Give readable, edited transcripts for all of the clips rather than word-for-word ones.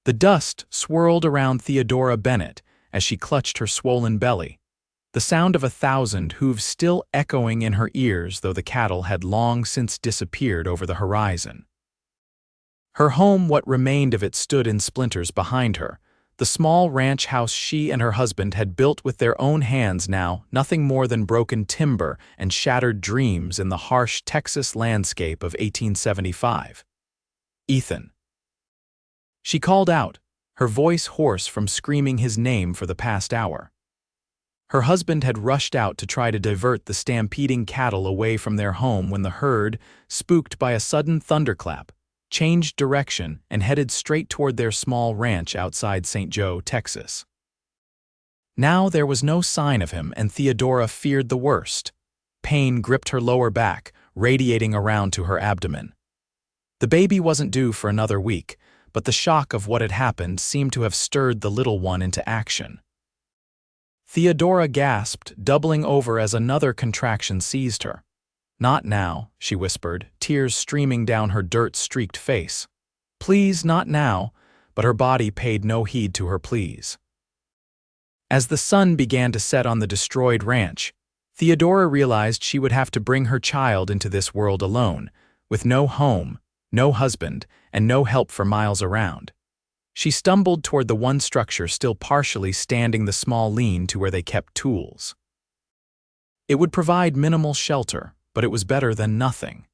The dust swirled around Theodora Bennett as she clutched her swollen belly, the sound of 1,000 hooves still echoing in her ears though the cattle had long since disappeared over the horizon. Her home, what remained of it, stood in splinters behind her, the small ranch house she and her husband had built with their own hands, now nothing more than broken timber and shattered dreams in the harsh Texas landscape of 1875. "Ethan." She called out, her voice hoarse from screaming his name for the past hour. Her husband had rushed out to try to divert the stampeding cattle away from their home when the herd, spooked by a sudden thunderclap, changed direction and headed straight toward their small ranch outside St. Joe, Texas. Now there was no sign of him, and Theodora feared the worst. Pain gripped her lower back, radiating around to her abdomen. The baby wasn't due for another week, but the shock of what had happened seemed to have stirred the little one into action. Theodora gasped, doubling over as another contraction seized her. "Not now," she whispered, tears streaming down her dirt-streaked face. "Please, not now," but her body paid no heed to her pleas. As the sun began to set on the destroyed ranch, Theodora realized she would have to bring her child into this world alone, with no home, no husband, and no help for miles around. She stumbled toward the one structure still partially standing, the small lean-to where they kept tools. It would provide minimal shelter, but it was better than nothing.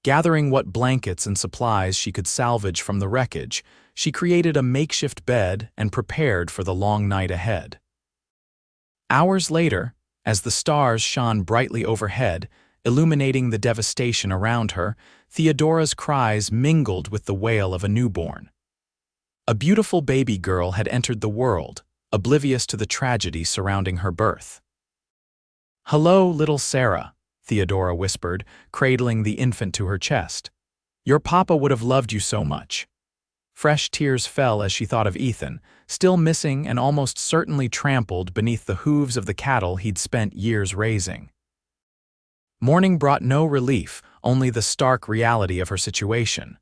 Gathering what blankets and supplies she could salvage from the wreckage, she created a makeshift bed and prepared for the long night ahead. Hours later, as the stars shone brightly overhead, illuminating the devastation around her, Theodora's cries mingled with the wail of a newborn. A beautiful baby girl had entered the world, oblivious to the tragedy surrounding her birth. "Hello, little Sarah," Theodora whispered, cradling the infant to her chest. "Your papa would have loved you so much." Fresh tears fell as she thought of Ethan, still missing and almost certainly trampled beneath the hooves of the cattle he'd spent years raising. Morning brought no relief, only the stark reality of her situation.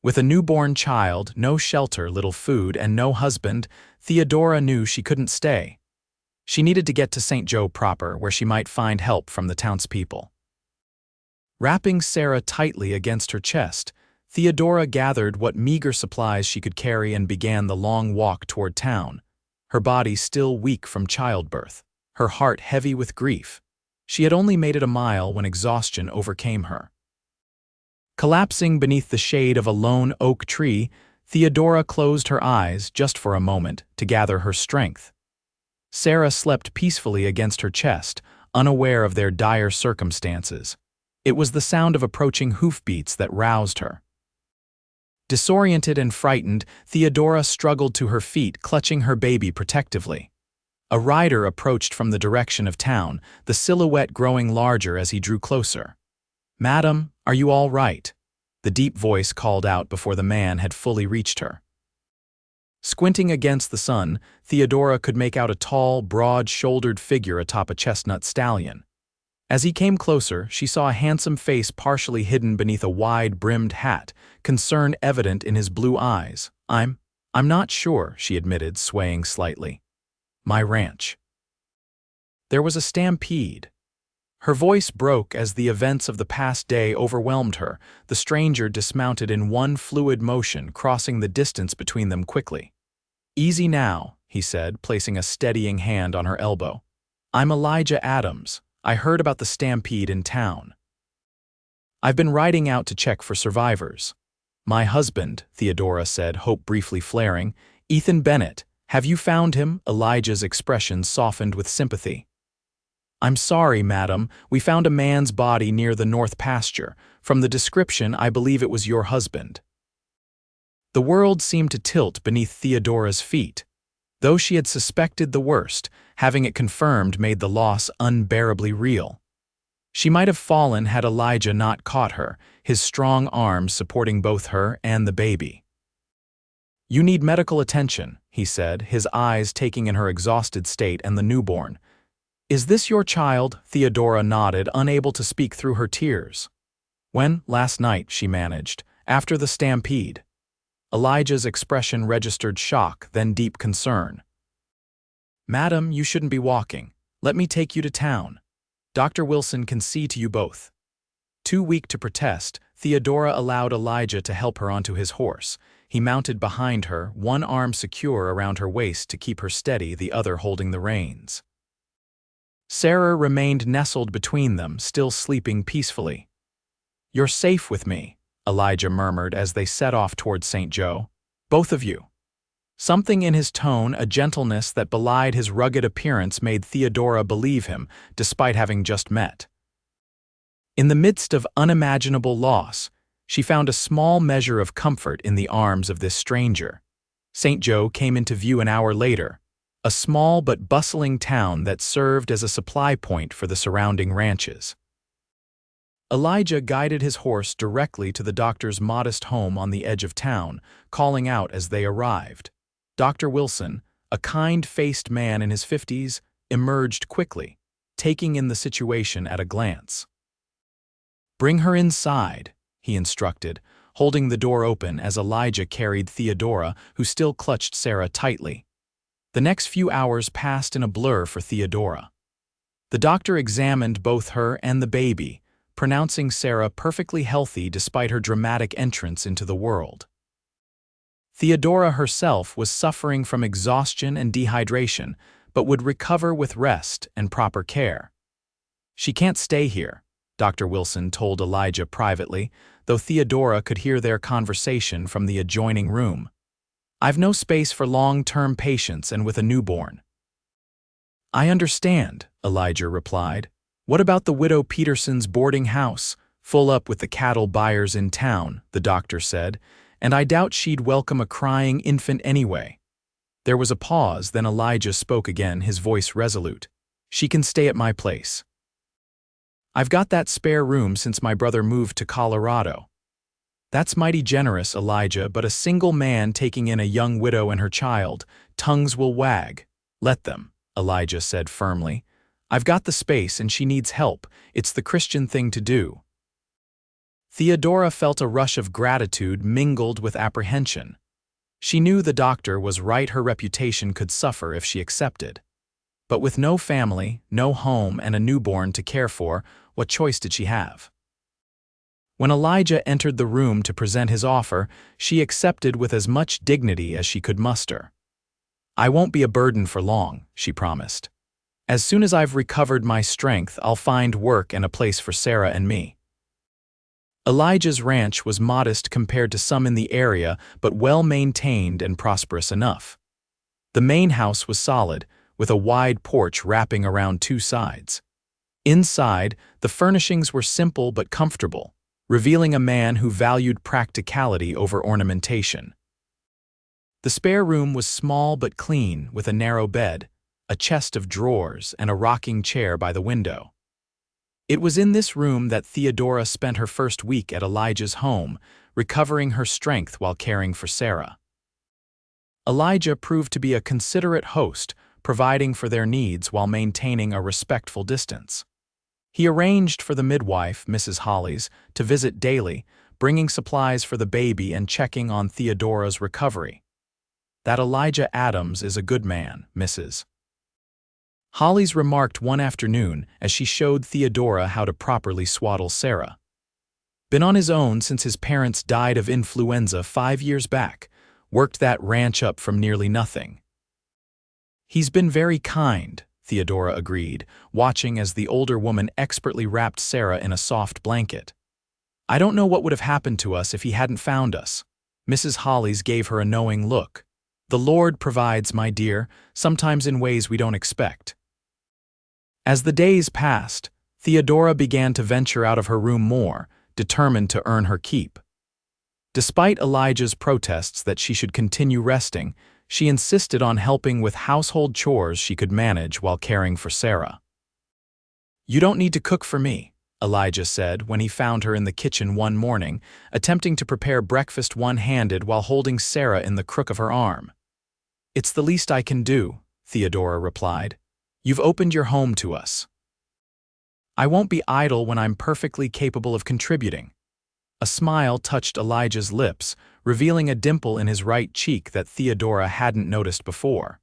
With a newborn child, no shelter, little food, and no husband, Theodora knew she couldn't stay. She needed to get to St. Joe proper, where she might find help from the townspeople. Wrapping Sarah tightly against her chest, Theodora gathered what meager supplies she could carry and began the long walk toward town, her body still weak from childbirth, her heart heavy with grief. She had only made it a mile when exhaustion overcame her. Collapsing beneath the shade of a lone oak tree, Theodora closed her eyes just for a moment to gather her strength. Sarah slept peacefully against her chest, unaware of their dire circumstances. It was the sound of approaching hoofbeats that roused her. Disoriented and frightened, Theodora struggled to her feet, clutching her baby protectively. A rider approached from the direction of town, the silhouette growing larger as he drew closer. "Madam, are you all right?" the deep voice called out before the man had fully reached her. Squinting against the sun, Theodora could make out a tall, broad-shouldered figure atop a chestnut stallion. As he came closer, she saw a handsome face partially hidden beneath a wide-brimmed hat, concern evident in his blue eyes. I'm not sure," she admitted, swaying slightly. "My ranch." There was a stampede. Her voice broke as the events of the past day overwhelmed her. The stranger dismounted in one fluid motion, crossing the distance between them quickly. "Easy now," he said, placing a steadying hand on her elbow. "I'm Elijah Adams. I heard about the stampede in town. I've been riding out to check for survivors." "My husband," Theodora said, hope briefly flaring. "Ethan Bennett. Have you found him?" Elijah's expression softened with sympathy. "I'm sorry, madam. We found a man's body near the north pasture. From the description, I believe it was your husband." The world seemed to tilt beneath Theodora's feet. Though she had suspected the worst, having it confirmed made the loss unbearably real. She might have fallen had Elijah not caught her, his strong arms supporting both her and the baby. "You need medical attention," he said, his eyes taking in her exhausted state and the newborn. "Is this your child?" Theodora nodded, unable to speak through her tears. "When? Last night," she managed. "After the stampede." Elijah's expression registered shock, then deep concern. "Madam, you shouldn't be walking. Let me take you to town. Dr. Wilson can see to you both." Too weak to protest, Theodora allowed Elijah to help her onto his horse. He mounted behind her, one arm secure around her waist to keep her steady, the other holding the reins. Sarah remained nestled between them, still sleeping peacefully. "You're safe with me," Elijah murmured as they set off toward St. Joe. "Both of you." Something in his tone, a gentleness that belied his rugged appearance, made Theodora believe him, despite having just met. In the midst of unimaginable loss, she found a small measure of comfort in the arms of this stranger. St. Joe came into view an hour later, a small but bustling town that served as a supply point for the surrounding ranches. Elijah guided his horse directly to the doctor's modest home on the edge of town, calling out as they arrived. Dr. Wilson, a kind-faced man in his 50s, emerged quickly, taking in the situation at a glance. "Bring her inside," he instructed, holding the door open as Elijah carried Theodora, who still clutched Sarah tightly. The next few hours passed in a blur for Theodora. The doctor examined both her and the baby, pronouncing Sarah perfectly healthy despite her dramatic entrance into the world. Theodora herself was suffering from exhaustion and dehydration, but would recover with rest and proper care. "She can't stay here," Dr. Wilson told Elijah privately, though Theodora could hear their conversation from the adjoining room. "I've no space for long-term patients and with a newborn." "I understand," Elijah replied. "What about the widow Peterson's boarding house, full up with the cattle buyers in town," the doctor said, "and I doubt she'd welcome a crying infant anyway." There was a pause, then Elijah spoke again, his voice resolute. "She can stay at my place. I've got that spare room since my brother moved to Colorado." "That's mighty generous, Elijah, but a single man taking in a young widow and her child, tongues will wag." "Let them," Elijah said firmly. "I've got the space and she needs help. It's the Christian thing to do." Theodora felt a rush of gratitude mingled with apprehension. She knew the doctor was right, her reputation could suffer if she accepted. But with no family, no home, and a newborn to care for, what choice did she have? When Elijah entered the room to present his offer, she accepted with as much dignity as she could muster. "I won't be a burden for long," she promised. "As soon as I've recovered my strength, I'll find work and a place for Sarah and me." Elijah's ranch was modest compared to some in the area, but well-maintained and prosperous enough. The main house was solid, with a wide porch wrapping around two sides. Inside, the furnishings were simple but comfortable, revealing a man who valued practicality over ornamentation. The spare room was small but clean, with a narrow bed, a chest of drawers, and a rocking chair by the window. It was in this room that Theodora spent her first week at Elijah's home, recovering her strength while caring for Sarah. Elijah proved to be a considerate host, providing for their needs while maintaining a respectful distance. He arranged for the midwife, Mrs. Hollies, to visit daily, bringing supplies for the baby and checking on Theodora's recovery. "That Elijah Adams is a good man, Mrs. Hollies remarked one afternoon as she showed Theodora how to properly swaddle Sarah. "Been on his own since his parents died of influenza 5 years back, worked that ranch up from nearly nothing." "He's been very kind," Theodora agreed, watching as the older woman expertly wrapped Sarah in a soft blanket. "I don't know what would have happened to us if he hadn't found us." Mrs. Hollies gave her a knowing look. "The Lord provides, my dear, sometimes in ways we don't expect." As the days passed, Theodora began to venture out of her room more, determined to earn her keep. Despite Elijah's protests that she should continue resting, she insisted on helping with household chores she could manage while caring for Sarah. "You don't need to cook for me," Elijah said when he found her in the kitchen one morning, attempting to prepare breakfast one-handed while holding Sarah in the crook of her arm. "It's the least I can do," Theodora replied. "You've opened your home to us. I won't be idle when I'm perfectly capable of contributing." A smile touched Elijah's lips, revealing a dimple in his right cheek that Theodora hadn't noticed before.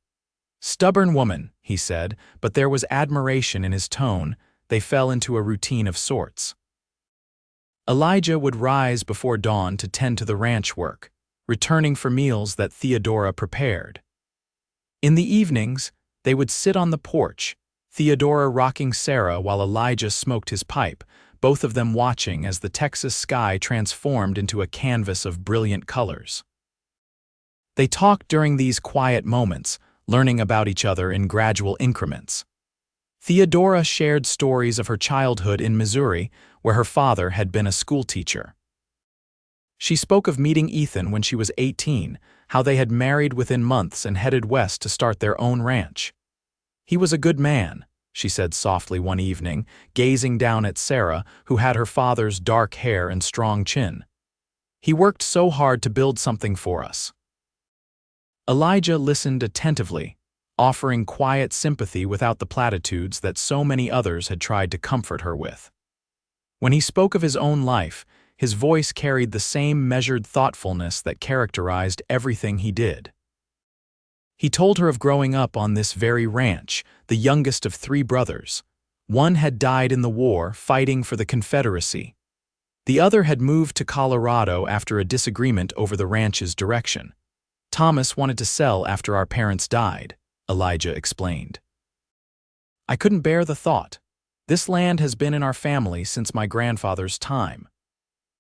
"Stubborn woman," he said, but there was admiration in his tone. They fell into a routine of sorts. Elijah would rise before dawn to tend to the ranch work, returning for meals that Theodora prepared. In the evenings, they would sit on the porch, Theodora rocking Sarah while Elijah smoked his pipe, both of them watching as the Texas sky transformed into a canvas of brilliant colors. They talked during these quiet moments, learning about each other in gradual increments. Theodora shared stories of her childhood in Missouri, where her father had been a schoolteacher. She spoke of meeting Ethan when she was 18, how they had married within months and headed west to start their own ranch. "He was a good man," she said softly one evening, gazing down at Sarah, who had her father's dark hair and strong chin. "He worked so hard to build something for us." Elijah listened attentively, offering quiet sympathy without the platitudes that so many others had tried to comfort her with. When he spoke of his own life, his voice carried the same measured thoughtfulness that characterized everything he did. He told her of growing up on this very ranch, the youngest of 3 brothers. One had died in the war fighting for the Confederacy. The other had moved to Colorado after a disagreement over the ranch's direction. "Thomas wanted to sell after our parents died," Elijah explained. "I couldn't bear the thought. This land has been in our family since my grandfather's time."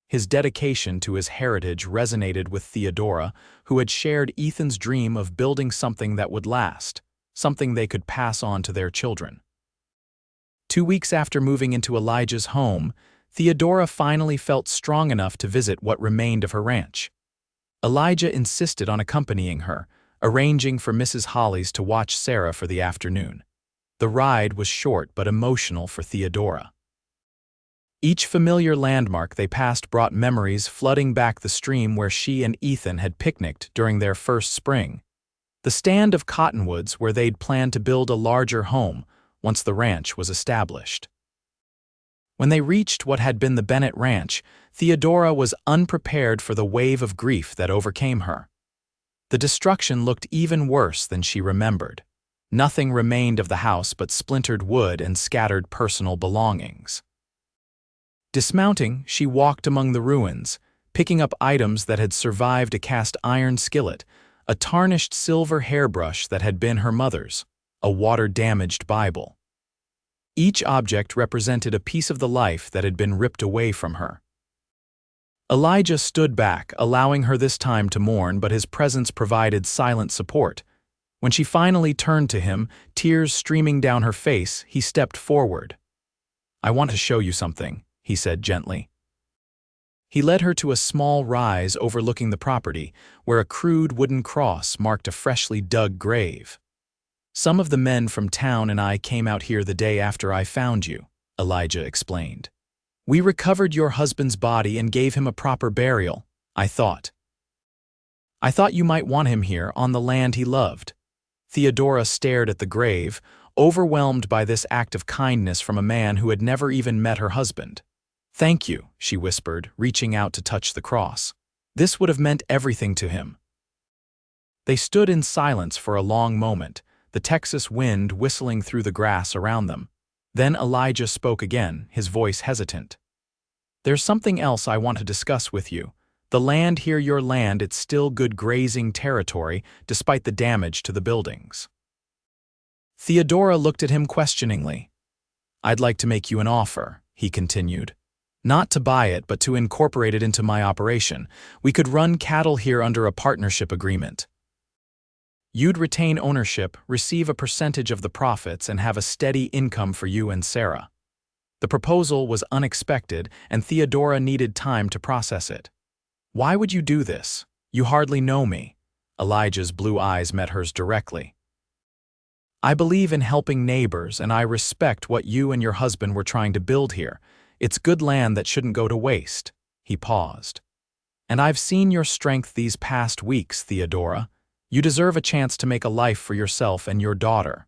His dedication to his heritage resonated with Theodora, who had shared Ethan's dream of building something that would last, something they could pass on to their children. 2 weeks after moving into Elijah's home, Theodora finally felt strong enough to visit what remained of her ranch. Elijah insisted on accompanying her, arranging for Mrs. Hollies to watch Sarah for the afternoon. The ride was short but emotional for Theodora. Each familiar landmark they passed brought memories flooding back the stream where she and Ethan had picnicked during their first spring. The stand of cottonwoods where they'd planned to build a larger home once the ranch was established. When they reached what had been the Bennett Ranch, Theodora was unprepared for the wave of grief that overcame her. The destruction looked even worse than she remembered. Nothing remained of the house but splintered wood and scattered personal belongings. Dismounting, she walked among the ruins, picking up items that had survived a cast-iron skillet, a tarnished silver hairbrush that had been her mother's, a water-damaged Bible. Each object represented a piece of the life that had been ripped away from her. Elijah stood back, allowing her this time to mourn, but his presence provided silent support. When she finally turned to him, tears streaming down her face, he stepped forward. "I want to show you something," he said gently. He led her to a small rise overlooking the property, where a crude wooden cross marked a freshly dug grave. "Some of the men from town and I came out here the day after I found you," Elijah explained. "We recovered your husband's body and gave him a proper burial, I thought. I thought you might want him here on the land he loved." Theodora stared at the grave, overwhelmed by this act of kindness from a man who had never even met her husband. "Thank you," she whispered, reaching out to touch the cross. This would have meant everything to him. They stood in silence for a long moment, the Texas wind whistling through the grass around them. Then Elijah spoke again, his voice hesitant. "There's something else I want to discuss with you. The land here, your land, it's still good grazing territory, despite the damage to the buildings." Theodora looked at him questioningly. "I'd like to make you an offer," he continued. "Not to buy it, but to incorporate it into my operation. We could run cattle here under a partnership agreement. You'd retain ownership, receive a percentage of the profits, and have a steady income for you and Sarah." The proposal was unexpected, and Theodora needed time to process it. "Why would you do this? You hardly know me." Elijah's blue eyes met hers directly. "I believe in helping neighbors, and I respect what you and your husband were trying to build here. It's good land that shouldn't go to waste." He paused. "And I've seen your strength these past weeks, Theodora. You deserve a chance to make a life for yourself and your daughter."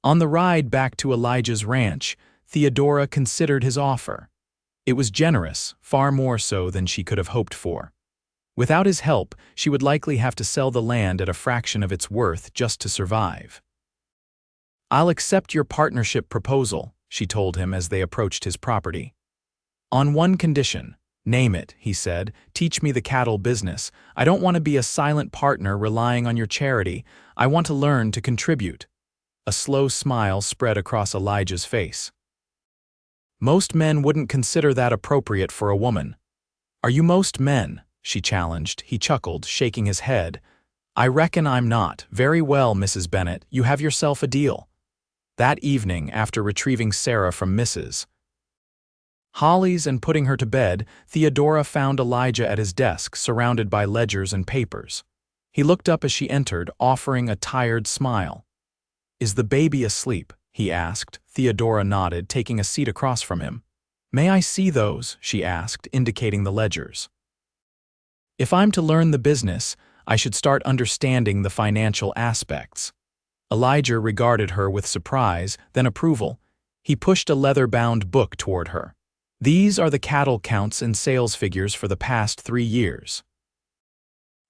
On the ride back to Elijah's ranch, Theodora considered his offer. It was generous, far more so than she could have hoped for. Without his help, she would likely have to sell the land at a fraction of its worth just to survive. "I'll accept your partnership proposal," she told him as they approached his property. "On one condition." "Name it," he said. "Teach me the cattle business. I don't want to be a silent partner relying on your charity. I want to learn to contribute." A slow smile spread across Elijah's face. "Most men wouldn't consider that appropriate for a woman." "Are you most men?" she challenged. He chuckled, shaking his head. "I reckon I'm not." "Very well, Mrs. Bennett, you have yourself a deal." That evening, after retrieving Sarah from Mrs. Holly's and putting her to bed, Theodora found Elijah at his desk, surrounded by ledgers and papers. He looked up as she entered, offering a tired smile. "Is the baby asleep?" he asked. Theodora nodded, taking a seat across from him. "May I see those?" she asked, indicating the ledgers. "If I'm to learn the business, I should start understanding the financial aspects." Elijah regarded her with surprise, then approval. He pushed a leather-bound book toward her. "These are the cattle counts and sales figures for the past 3 years."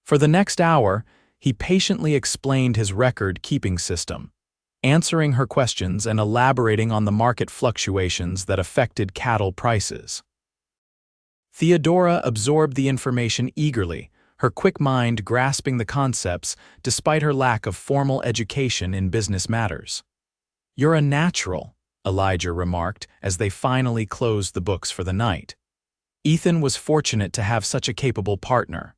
For the next hour, he patiently explained his record-keeping system, answering her questions and elaborating on the market fluctuations that affected cattle prices. Theodora absorbed the information eagerly, her quick mind grasping the concepts despite her lack of formal education in business matters. "You're a natural," Elijah remarked as they finally closed the books for the night. Ethan was fortunate to have such a capable partner.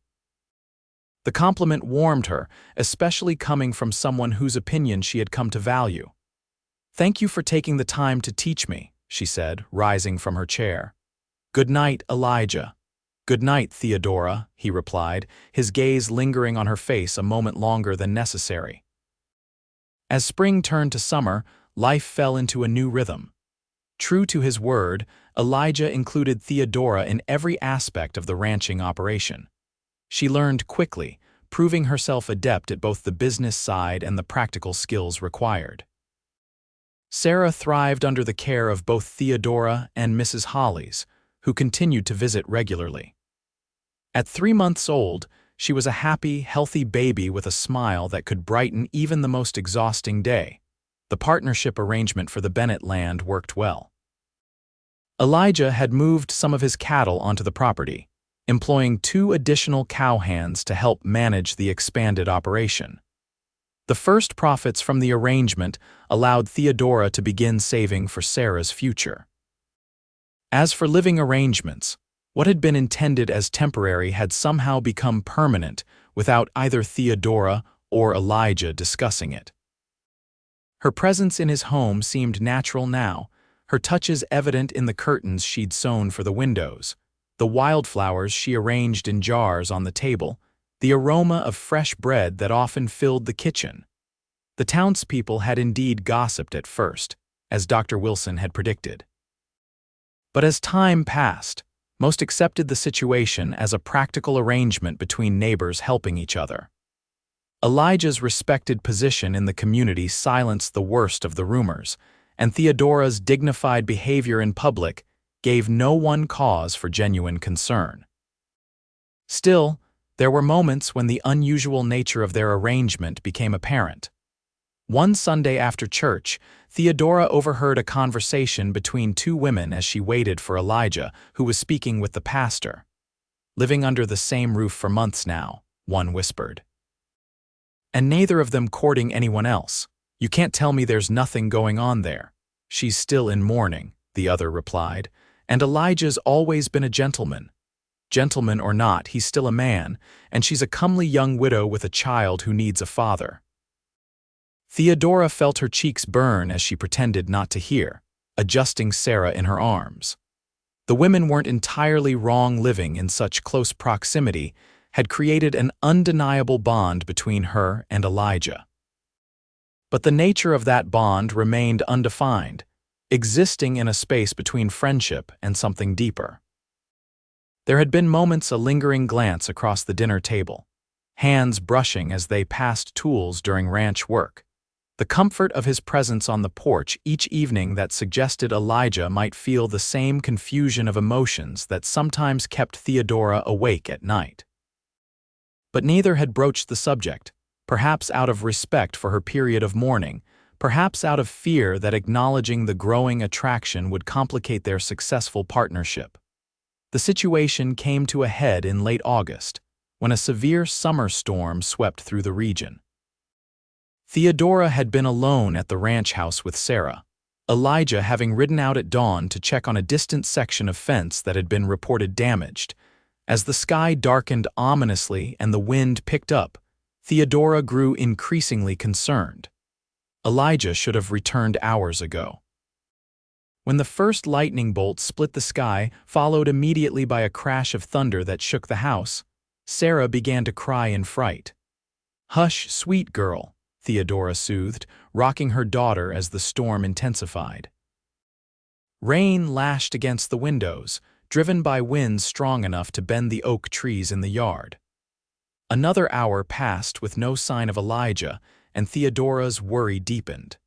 The compliment warmed her, especially coming from someone whose opinion she had come to value. "Thank you for taking the time to teach me," she said, rising from her chair. "Good night, Elijah." "Good night, Theodora," he replied, his gaze lingering on her face a moment longer than necessary. As spring turned to summer, life fell into a new rhythm. True to his word, Elijah included Theodora in every aspect of the ranching operation. She learned quickly, proving herself adept at both the business side and the practical skills required. Sarah thrived under the care of both Theodora and Mrs. Holly's, who continued to visit regularly. At 3 months old, she was a happy, healthy baby with a smile that could brighten even the most exhausting day. The partnership arrangement for the Bennett land worked well. Elijah had moved some of his cattle onto the property, employing 2 additional cowhands to help manage the expanded operation. The first profits from the arrangement allowed Theodora to begin saving for Sarah's future. As for living arrangements, what had been intended as temporary had somehow become permanent without either Theodora or Elijah discussing it. Her presence in his home seemed natural now, her touches evident in the curtains she'd sewn for the windows, the wildflowers she arranged in jars on the table, the aroma of fresh bread that often filled the kitchen. The townspeople had indeed gossiped at first, as Dr. Wilson had predicted. But as time passed, most accepted the situation as a practical arrangement between neighbors helping each other. Elijah's respected position in the community silenced the worst of the rumors, and Theodora's dignified behavior in public gave no one cause for genuine concern. Still, there were moments when the unusual nature of their arrangement became apparent. One Sunday after church, Theodora overheard a conversation between 2 women as she waited for Elijah, who was speaking with the pastor. "Living under the same roof for months now," one whispered. "And neither of them courting anyone else. You can't tell me there's nothing going on there." "She's still in mourning," the other replied, "and Elijah's always been a gentleman. Gentleman or not, he's still a man, and she's a comely young widow with a child who needs a father." Theodora felt her cheeks burn as she pretended not to hear, adjusting Sarah in her arms. The women weren't entirely wrong. Living in such close proximity had created an undeniable bond between her and Elijah. But the nature of that bond remained undefined, existing in a space between friendship and something deeper. There had been moments a lingering glance across the dinner table, hands brushing as they passed tools during ranch work, the comfort of his presence on the porch each evening that suggested Elijah might feel the same confusion of emotions that sometimes kept Theodora awake at night. But neither had broached the subject, perhaps out of respect for her period of mourning, perhaps out of fear that acknowledging the growing attraction would complicate their successful partnership. The situation came to a head in late August, when a severe summer storm swept through the region. Theodora had been alone at the ranch house with Sarah, Elijah having ridden out at dawn to check on a distant section of fence that had been reported damaged. As the sky darkened ominously and the wind picked up, Theodora grew increasingly concerned. Elijah should have returned hours ago. When the first lightning bolt split the sky, followed immediately by a crash of thunder that shook the house, Sarah began to cry in fright. "Hush, sweet girl," Theodora soothed, rocking her daughter as the storm intensified. Rain lashed against the windows, driven by winds strong enough to bend the oak trees in the yard. Another hour passed with no sign of Elijah, and Theodora's worry deepened.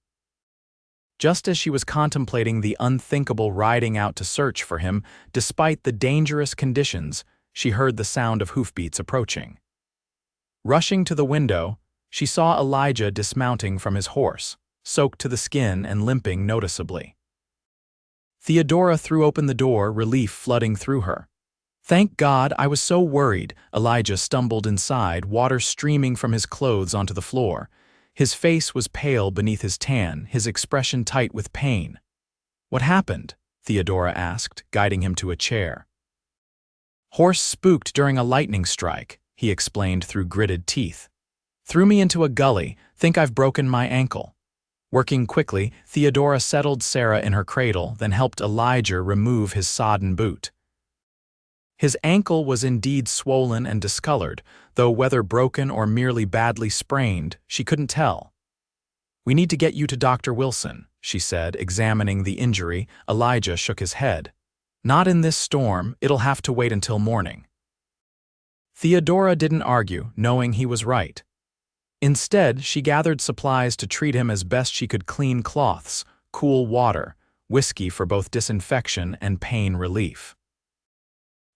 Just as she was contemplating the unthinkable riding out to search for him, despite the dangerous conditions, she heard the sound of hoofbeats approaching. Rushing to the window, she saw Elijah dismounting from his horse, soaked to the skin and limping noticeably. Theodora threw open the door, relief flooding through her. "Thank God, I was so worried." Elijah stumbled inside, water streaming from his clothes onto the floor. His face was pale beneath his tan, his expression tight with pain. "What happened?" Theodora asked, guiding him to a chair. "Horse spooked during a lightning strike," he explained through gritted teeth. "Threw me into a gully, think I've broken my ankle." Working quickly, Theodora settled Sarah in her cradle, then helped Elijah remove his sodden boot. His ankle was indeed swollen and discolored, though whether broken or merely badly sprained, she couldn't tell. "We need to get you to Dr. Wilson," she said, examining the injury. Elijah shook his head. "Not in this storm, it'll have to wait until morning." Theodora didn't argue, knowing he was right. Instead, she gathered supplies to treat him as best she could: clean cloths, cool water, whiskey for both disinfection and pain relief.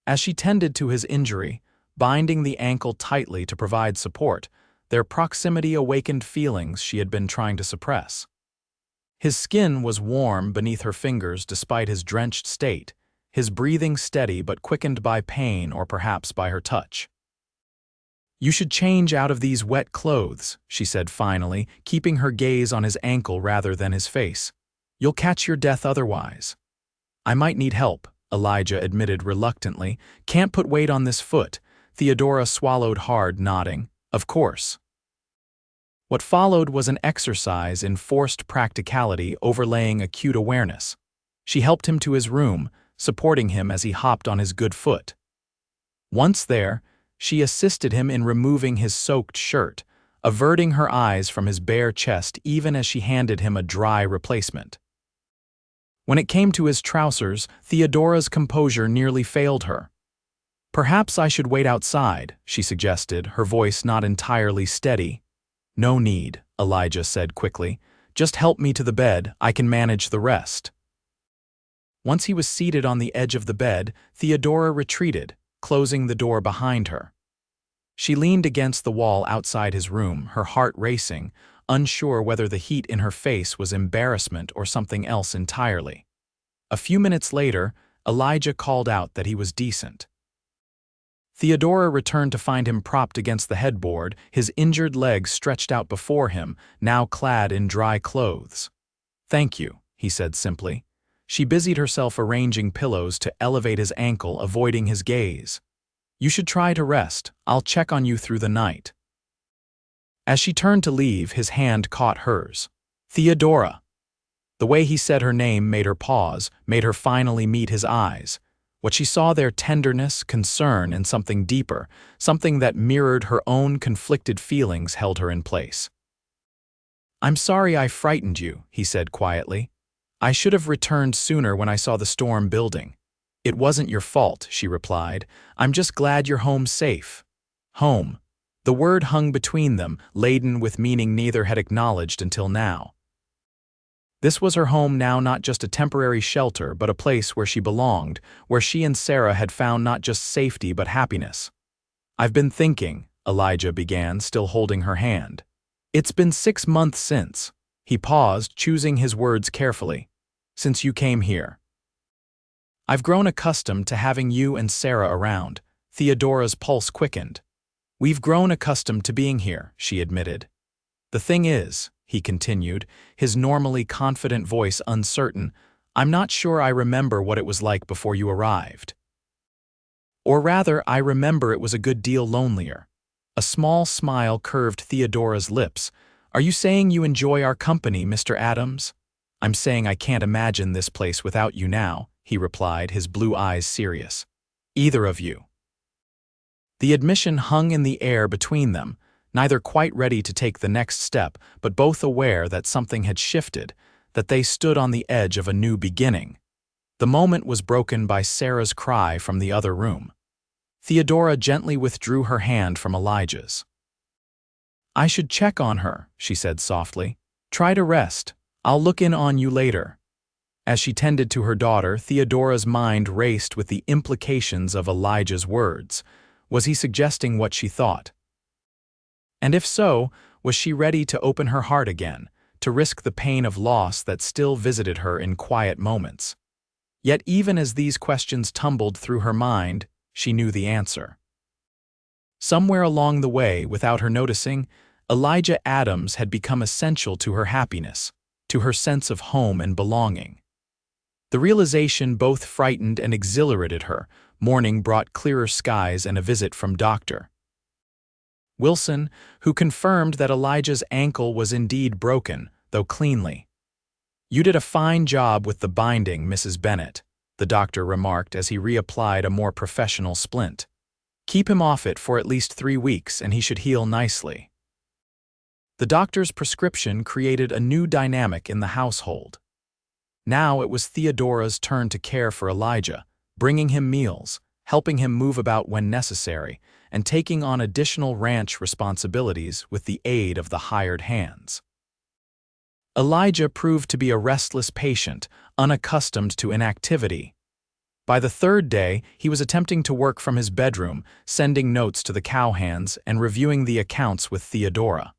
As she tended to his injury, binding the ankle tightly to provide support, their proximity awakened feelings she had been trying to suppress. His skin was warm beneath her fingers despite his drenched state, his breathing steady but quickened by pain or perhaps by her touch. "You should change out of these wet clothes," she said finally, keeping her gaze on his ankle rather than his face. "You'll catch your death otherwise." "I might need help," Elijah admitted reluctantly. "Can't put weight on this foot." Theodora swallowed hard, nodding. "Of course." What followed was an exercise in forced practicality overlaying acute awareness. She helped him to his room, supporting him as he hopped on his good foot. Once there, she assisted him in removing his soaked shirt, averting her eyes from his bare chest even as she handed him a dry replacement. When it came to his trousers, Theodora's composure nearly failed her. "Perhaps I should wait outside," she suggested, her voice not entirely steady. "No need," Elijah said quickly. "Just help me to the bed, I can manage the rest." Once he was seated on the edge of the bed, Theodora retreated, closing the door behind her. She leaned against the wall outside his room, her heart racing, unsure whether the heat in her face was embarrassment or something else entirely. A few minutes later, Elijah called out that he was decent. Theodora returned to find him propped against the headboard, his injured legs stretched out before him, now clad in dry clothes. "Thank you," he said simply. She busied herself arranging pillows to elevate his ankle, avoiding his gaze. "You should try to rest. I'll check on you through the night." As she turned to leave, his hand caught hers. "Theodora." The way he said her name made her pause, made her finally meet his eyes. What she saw there: tenderness, concern, and something deeper, something that mirrored her own conflicted feelings, held her in place. "I'm sorry I frightened you," he said quietly. "I should have returned sooner when I saw the storm building." "It wasn't your fault," she replied. "I'm just glad you're home safe." Home. The word hung between them, laden with meaning neither had acknowledged until now. This was her home now, not just a temporary shelter, but a place where she belonged, where she and Sarah had found not just safety but happiness. "I've been thinking," Elijah began, still holding her hand. It's been 6 months since. He paused, choosing his words carefully. Since you came here. I've grown accustomed to having you and Sarah around. Theodora's pulse quickened. We've grown accustomed to being here, she admitted. The thing is, he continued, his normally confident voice uncertain, I'm not sure I remember what it was like before you arrived. Or rather, I remember it was a good deal lonelier. A small smile curved Theodora's lips. Are you saying you enjoy our company, Mr. Adams? I'm saying I can't imagine this place without you now, he replied, his blue eyes serious. Either of you. The admission hung in the air between them, neither quite ready to take the next step, but both aware that something had shifted, that they stood on the edge of a new beginning. The moment was broken by Sarah's cry from the other room. Theodora gently withdrew her hand from Elijah's. I should check on her, she said softly. Try to rest. I'll look in on you later. As she tended to her daughter, Theodora's mind raced with the implications of Elijah's words. Was he suggesting what she thought? And if so, was she ready to open her heart again, to risk the pain of loss that still visited her in quiet moments? Yet even as these questions tumbled through her mind, she knew the answer. Somewhere along the way, without her noticing, Elijah Adams had become essential to her happiness, to her sense of home and belonging. The realization both frightened and exhilarated her. Morning brought clearer skies and a visit from Dr. Wilson, who confirmed that Elijah's ankle was indeed broken, though cleanly. You did a fine job with the binding, Mrs. Bennett, the doctor remarked as he reapplied a more professional splint. Keep him off it for at least 3 weeks and he should heal nicely. The doctor's prescription created a new dynamic in the household. Now it was Theodora's turn to care for Elijah, bringing him meals, helping him move about when necessary, and taking on additional ranch responsibilities with the aid of the hired hands. Elijah proved to be a restless patient, unaccustomed to inactivity. By the 3rd day, he was attempting to work from his bedroom, sending notes to the cowhands and reviewing the accounts with Theodora.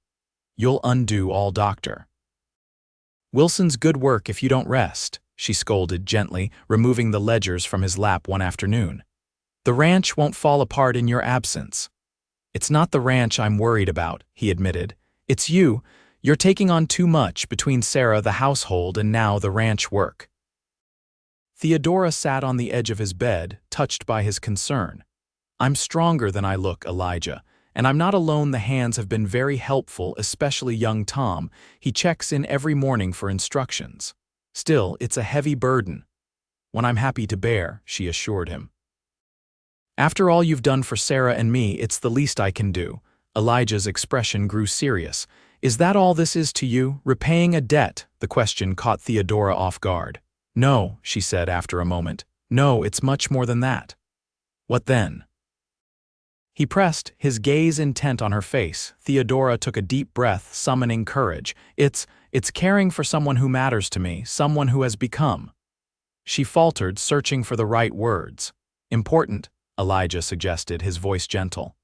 You'll undo all, Doctor. Wilson's good work if you don't rest, she scolded gently, removing the ledgers from his lap one afternoon. The ranch won't fall apart in your absence. It's not the ranch I'm worried about, he admitted. It's you. You're taking on too much between Sarah, the household, and now the ranch work. Theodora sat on the edge of his bed, touched by his concern. I'm stronger than I look, Elijah. And I'm not alone. The hands have been very helpful, especially young Tom. He checks in every morning for instructions. Still, it's a heavy burden. One I'm happy to bear, she assured him. After all you've done for Sarah and me, it's the least I can do. Elijah's expression grew serious. Is that all this is to you? Repaying a debt? The question caught Theodora off guard. No, she said after a moment. No, it's much more than that. What then? He pressed, his gaze intent on her face. Theodora took a deep breath, summoning courage. It's caring for someone who matters to me, someone who has become. She faltered, searching for the right words. Important, Elijah suggested, his voice gentle.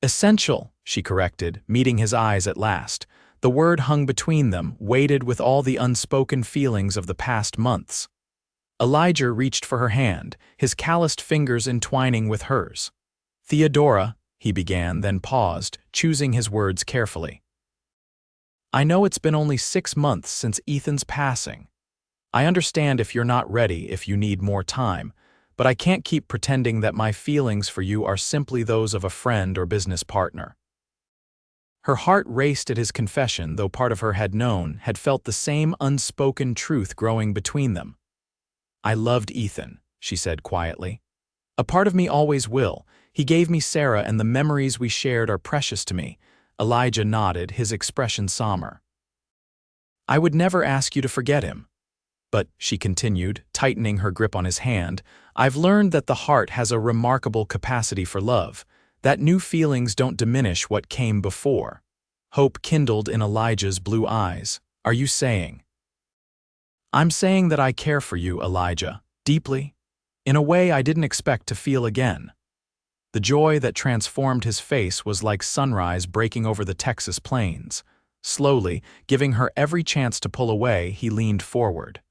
Essential, she corrected, meeting his eyes at last. The word hung between them, weighted with all the unspoken feelings of the past months. Elijah reached for her hand, his calloused fingers entwining with hers. Theodora, he began, then paused, choosing his words carefully. I know it's been only 6 months since Ethan's passing. I understand if you're not ready, if you need more time, but I can't keep pretending that my feelings for you are simply those of a friend or business partner. Her heart raced at his confession, though part of her had felt the same unspoken truth growing between them. I loved Ethan, she said quietly. A part of me always will. He gave me Sarah, and the memories we shared are precious to me. Elijah nodded, his expression somber. I would never ask you to forget him. But, she continued, tightening her grip on his hand, I've learned that the heart has a remarkable capacity for love, that new feelings don't diminish what came before. Hope kindled in Elijah's blue eyes. Are you saying? I'm saying that I care for you, Elijah, deeply, in a way I didn't expect to feel again. The joy that transformed his face was like sunrise breaking over the Texas plains. Slowly, giving her every chance to pull away, he leaned forward.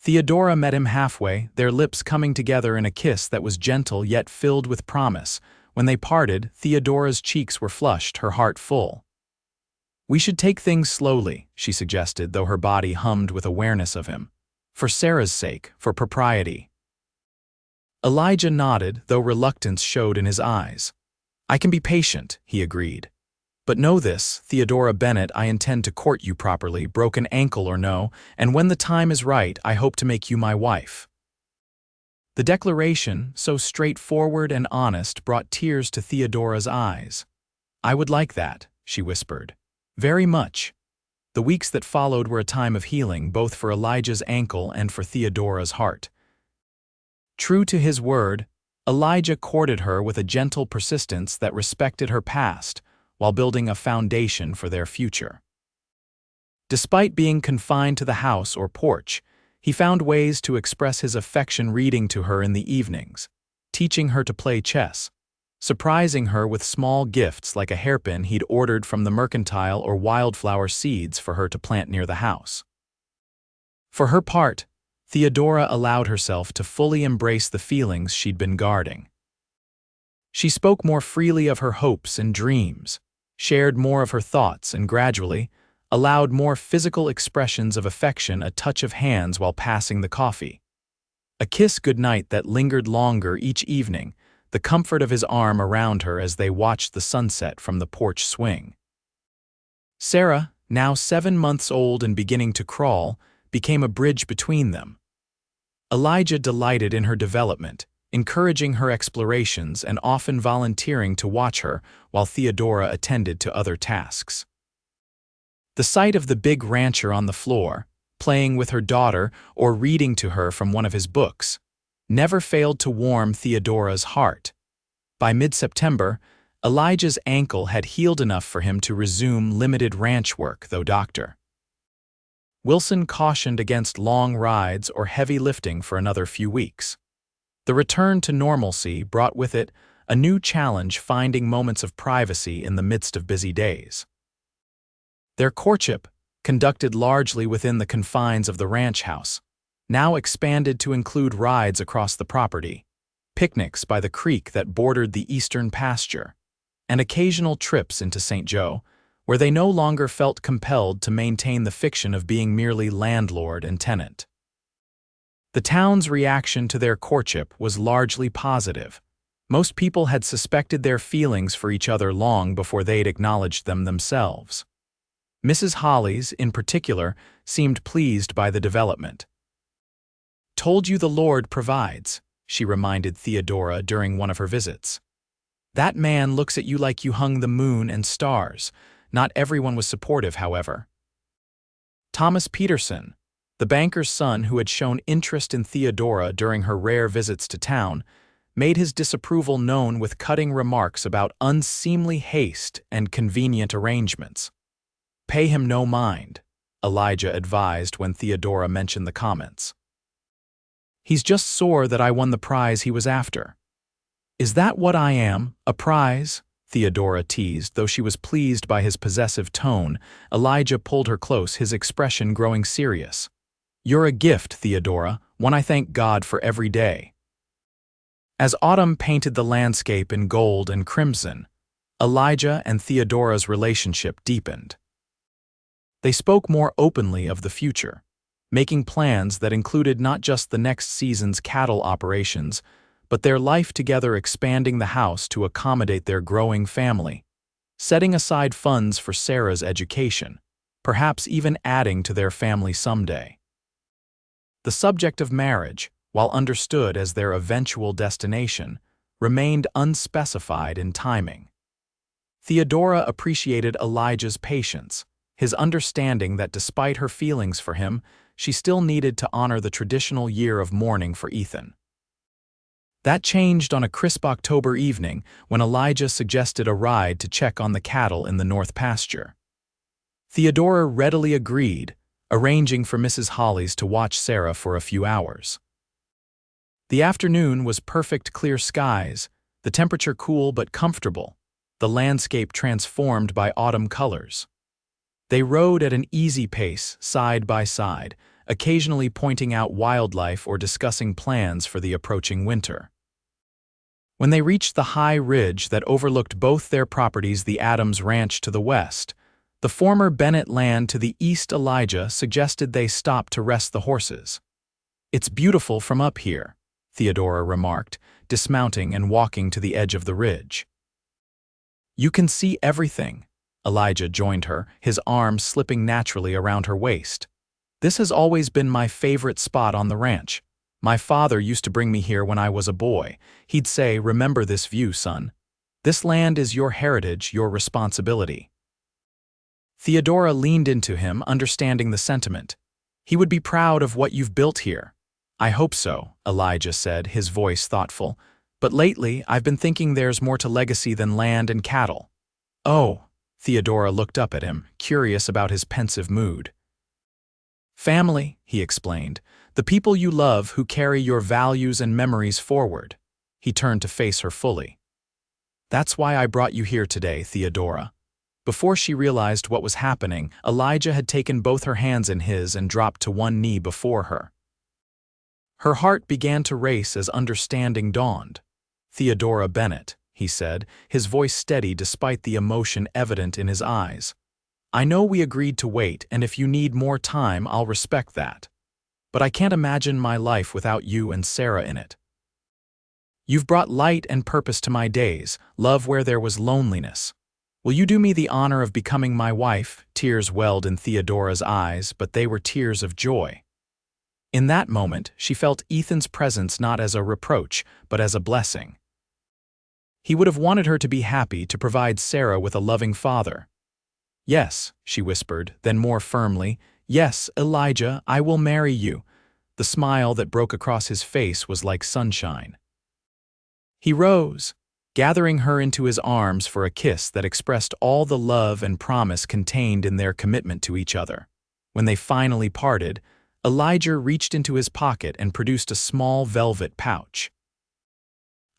Theodora met him halfway, their lips coming together in a kiss that was gentle yet filled with promise. When they parted, Theodora's cheeks were flushed, her heart full. "We should take things slowly," she suggested, though her body hummed with awareness of him. "For Sarah's sake, for propriety." Elijah nodded, though reluctance showed in his eyes. "I can be patient," he agreed. "But know this, Theodora Bennett, I intend to court you properly, broken ankle or no, and when the time is right, I hope to make you my wife." The declaration, so straightforward and honest, brought tears to Theodora's eyes. "I would like that," she whispered. "Very much." The weeks that followed were a time of healing, both for Elijah's ankle and for Theodora's heart. True to his word, Elijah courted her with a gentle persistence that respected her past, while building a foundation for their future. Despite being confined to the house or porch, he found ways to express his affection, reading to her in the evenings, teaching her to play chess, surprising her with small gifts like a hairpin he'd ordered from the mercantile or wildflower seeds for her to plant near the house. For her part, Theodora allowed herself to fully embrace the feelings she'd been guarding. She spoke more freely of her hopes and dreams, shared more of her thoughts, and gradually allowed more physical expressions of affection, a touch of hands while passing the coffee, a kiss goodnight that lingered longer each evening, the comfort of his arm around her as they watched the sunset from the porch swing. Sarah, now 7 months old and beginning to crawl, became a bridge between them. Elijah delighted in her development, encouraging her explorations and often volunteering to watch her while Theodora attended to other tasks. The sight of the big rancher on the floor, playing with her daughter or reading to her from one of his books, never failed to warm Theodora's heart. By mid-September, Elijah's ankle had healed enough for him to resume limited ranch work, though Dr. Wilson cautioned against long rides or heavy lifting for another few weeks. The return to normalcy brought with it a new challenge, finding moments of privacy in the midst of busy days. Their courtship, conducted largely within the confines of the ranch house, now expanded to include rides across the property, picnics by the creek that bordered the eastern pasture, and occasional trips into St. Joe, where they no longer felt compelled to maintain the fiction of being merely landlord and tenant. The town's reaction to their courtship was largely positive. Most people had suspected their feelings for each other long before they'd acknowledged them themselves. Mrs. Hollies, in particular, seemed pleased by the development. "Told you the Lord provides," she reminded Theodora during one of her visits. "That man looks at you like you hung the moon and stars." Not everyone was supportive, however. Thomas Peterson, the banker's son who had shown interest in Theodora during her rare visits to town, made his disapproval known with cutting remarks about unseemly haste and convenient arrangements. "Pay him no mind," Elijah advised when Theodora mentioned the comments. "He's just sore that I won the prize he was after." "Is that what I am, a prize?" Theodora teased, though she was pleased by his possessive tone. Elijah pulled her close, his expression growing serious. "You're a gift, Theodora, one I thank God for every day." As autumn painted the landscape in gold and crimson, Elijah and Theodora's relationship deepened. They spoke more openly of the future, making plans that included not just the next season's cattle operations, but their life together, expanding the house to accommodate their growing family, setting aside funds for Sarah's education, perhaps even adding to their family someday. The subject of marriage, while understood as their eventual destination, remained unspecified in timing. Theodora appreciated Elijah's patience, his understanding that despite her feelings for him, she still needed to honor the traditional year of mourning for Ethan. That changed on a crisp October evening when Elijah suggested a ride to check on the cattle in the north pasture. Theodora readily agreed, arranging for Mrs. Hollies to watch Sarah for a few hours. The afternoon was perfect, clear skies, the temperature cool but comfortable, the landscape transformed by autumn colors. They rode at an easy pace, side by side, occasionally pointing out wildlife or discussing plans for the approaching winter. When they reached the high ridge that overlooked both their properties, the Adams Ranch to the west, the former Bennett land to the east, Elijah suggested they stop to rest the horses. "It's beautiful from up here," Theodora remarked, dismounting and walking to the edge of the ridge. "You can see everything." Elijah joined her, his arms slipping naturally around her waist. "This has always been my favorite spot on the ranch. My father used to bring me here when I was a boy. He'd say, 'Remember this view, son. This land is your heritage, your responsibility.'" Theodora leaned into him, understanding the sentiment. "He would be proud of what you've built here." "I hope so," Elijah said, his voice thoughtful. "But lately, I've been thinking there's more to legacy than land and cattle." "Oh," Theodora looked up at him, curious about his pensive mood. "Family," he explained. "The people you love who carry your values and memories forward." He turned to face her fully. "That's why I brought you here today, Theodora." Before she realized what was happening, Elijah had taken both her hands in his and dropped to one knee before her. Her heart began to race as understanding dawned. "Theodora Bennett," he said, his voice steady despite the emotion evident in his eyes. "I know we agreed to wait, and if you need more time, I'll respect that. But I can't imagine my life without you and Sarah in it. You've brought light and purpose to my days, love where there was loneliness. Will you do me the honor of becoming my wife?" Tears welled in Theodora's eyes, but they were tears of joy. In that moment, she felt Ethan's presence not as a reproach, but as a blessing. He would have wanted her to be happy, to provide Sarah with a loving father. "Yes," she whispered, then more firmly, "Yes, Elijah, I will marry you." The smile that broke across his face was like sunshine. He rose, gathering her into his arms for a kiss that expressed all the love and promise contained in their commitment to each other. When they finally parted, Elijah reached into his pocket and produced a small velvet pouch.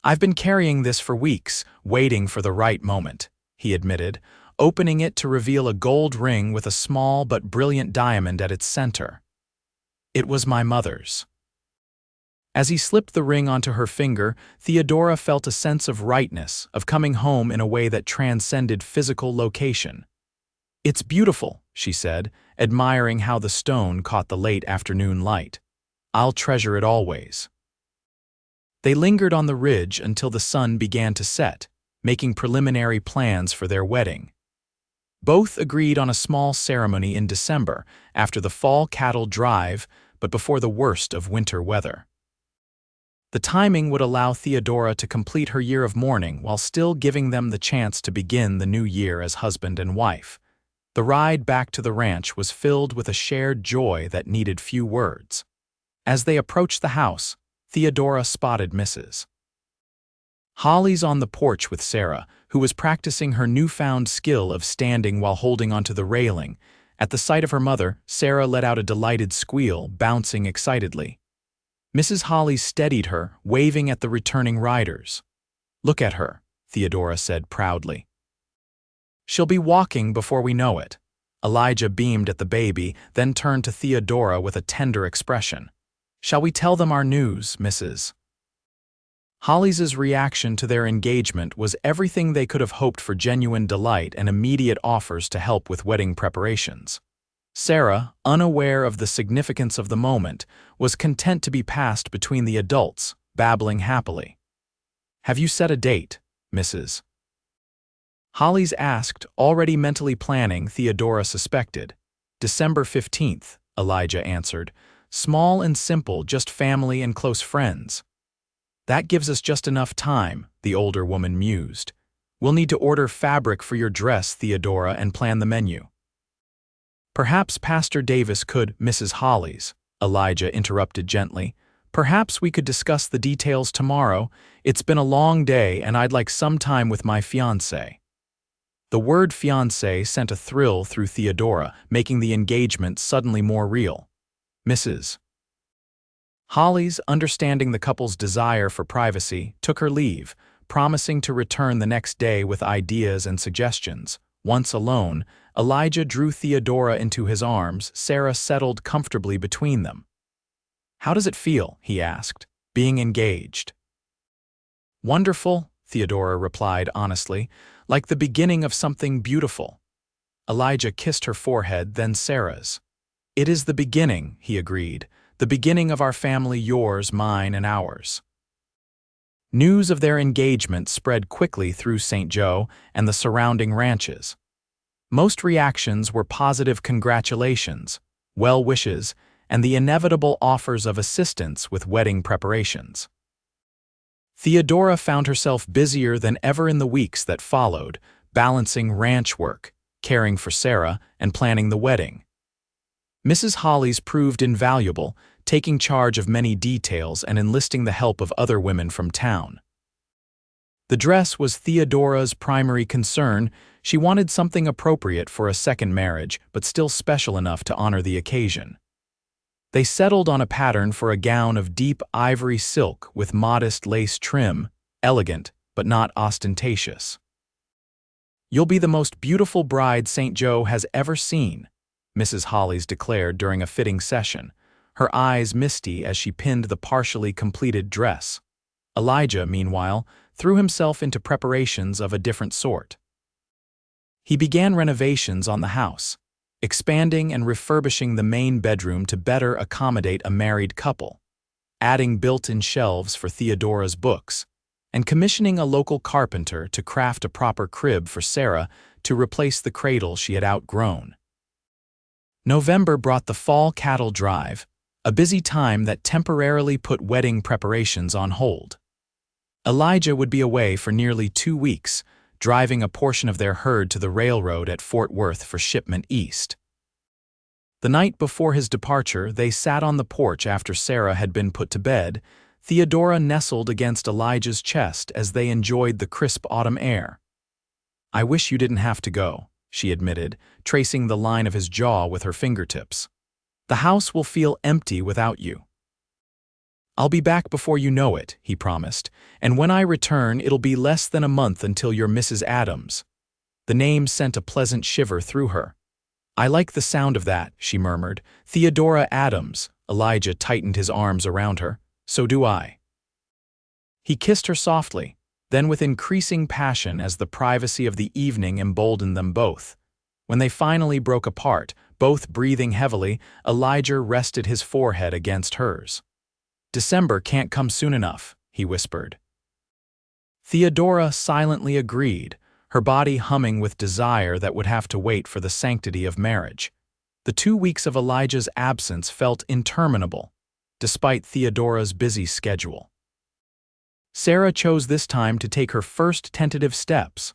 "I've been carrying this for weeks, waiting for the right moment," he admitted, opening it to reveal a gold ring with a small but brilliant diamond at its center. "It was my mother's." As he slipped the ring onto her finger, Theodora felt a sense of rightness, of coming home in a way that transcended physical location. "It's beautiful," she said, admiring how the stone caught the late afternoon light. "I'll treasure it always." They lingered on the ridge until the sun began to set, making preliminary plans for their wedding. Both agreed on a small ceremony in December, after the fall cattle drive, but before the worst of winter weather. The timing would allow Theodora to complete her year of mourning while still giving them the chance to begin the new year as husband and wife. The ride back to the ranch was filled with a shared joy that needed few words. As they approached the house, Theodora spotted Mrs. Holly's on the porch with Sarah, who was practicing her newfound skill of standing while holding onto the railing. At the sight of her mother, Sarah let out a delighted squeal, bouncing excitedly. Mrs. Holly steadied her, waving at the returning riders. "Look at her," Theodora said proudly. "She'll be walking before we know it." Elijah beamed at the baby, then turned to Theodora with a tender expression. "Shall we tell them our news, Mrs.?" Holly's reaction to their engagement was everything they could have hoped for: genuine delight and immediate offers to help with wedding preparations. Sarah, unaware of the significance of the moment, was content to be passed between the adults, babbling happily. "Have you set a date, Mrs.?" Holly's asked, already mentally planning, Theodora suspected. "December 15th, Elijah answered. "Small and simple, just family and close friends." "That gives us just enough time," the older woman mused. "We'll need to order fabric for your dress, Theodora, and plan the menu." "Perhaps Pastor Davis could—" "Mrs. Holly's," Elijah interrupted gently. "Perhaps we could discuss the details tomorrow. It's been a long day and I'd like some time with my fiancé." The word fiancé sent a thrill through Theodora, making the engagement suddenly more real. Mrs. Holly's, understanding the couple's desire for privacy, took her leave, promising to return the next day with ideas and suggestions. Once alone, Elijah drew Theodora into his arms. Sarah settled comfortably between them. "How does it feel?" he asked, "being engaged?" "Wonderful," Theodora replied honestly, "like the beginning of something beautiful." Elijah kissed her forehead, then Sarah's. "It is the beginning," he agreed, "the beginning of our family, yours, mine, and ours." News of their engagement spread quickly through St. Joe and the surrounding ranches. Most reactions were positive congratulations, well wishes, and the inevitable offers of assistance with wedding preparations. Theodora found herself busier than ever in the weeks that followed, balancing ranch work, caring for Sarah, and planning the wedding. Mrs. Hollies proved invaluable, taking charge of many details and enlisting the help of other women from town. The dress was Theodora's primary concern. She wanted something appropriate for a second marriage, but still special enough to honor the occasion. They settled on a pattern for a gown of deep ivory silk with modest lace trim, elegant but not ostentatious. "You'll be the most beautiful bride St. Joe has ever seen," Mrs. Hollies declared during a fitting session, her eyes misty as she pinned the partially completed dress. Elijah, meanwhile, threw himself into preparations of a different sort. He began renovations on the house, expanding and refurbishing the main bedroom to better accommodate a married couple, adding built-in shelves for Theodora's books, and commissioning a local carpenter to craft a proper crib for Sarah to replace the cradle she had outgrown. November brought the fall cattle drive, a busy time that temporarily put wedding preparations on hold. Elijah would be away for nearly 2 weeks, driving a portion of their herd to the railroad at Fort Worth for shipment east. The night before his departure, they sat on the porch after Sarah had been put to bed. Theodora nestled against Elijah's chest as they enjoyed the crisp autumn air. "I wish you didn't have to go," she admitted, tracing the line of his jaw with her fingertips. "The house will feel empty without you." "I'll be back before you know it," he promised, "and when I return it'll be less than a month until you're Mrs. Adams." The name sent a pleasant shiver through her. "I like the sound of that," she murmured. "Theodora Adams." Elijah tightened his arms around her. "So do I." He kissed her softly, then with increasing passion as the privacy of the evening emboldened them both. When they finally broke apart, both breathing heavily, Elijah rested his forehead against hers. "December can't come soon enough," he whispered. Theodora silently agreed, her body humming with desire that would have to wait for the sanctity of marriage. The 2 weeks of Elijah's absence felt interminable, despite Theodora's busy schedule. Sarah chose this time to take her first tentative steps,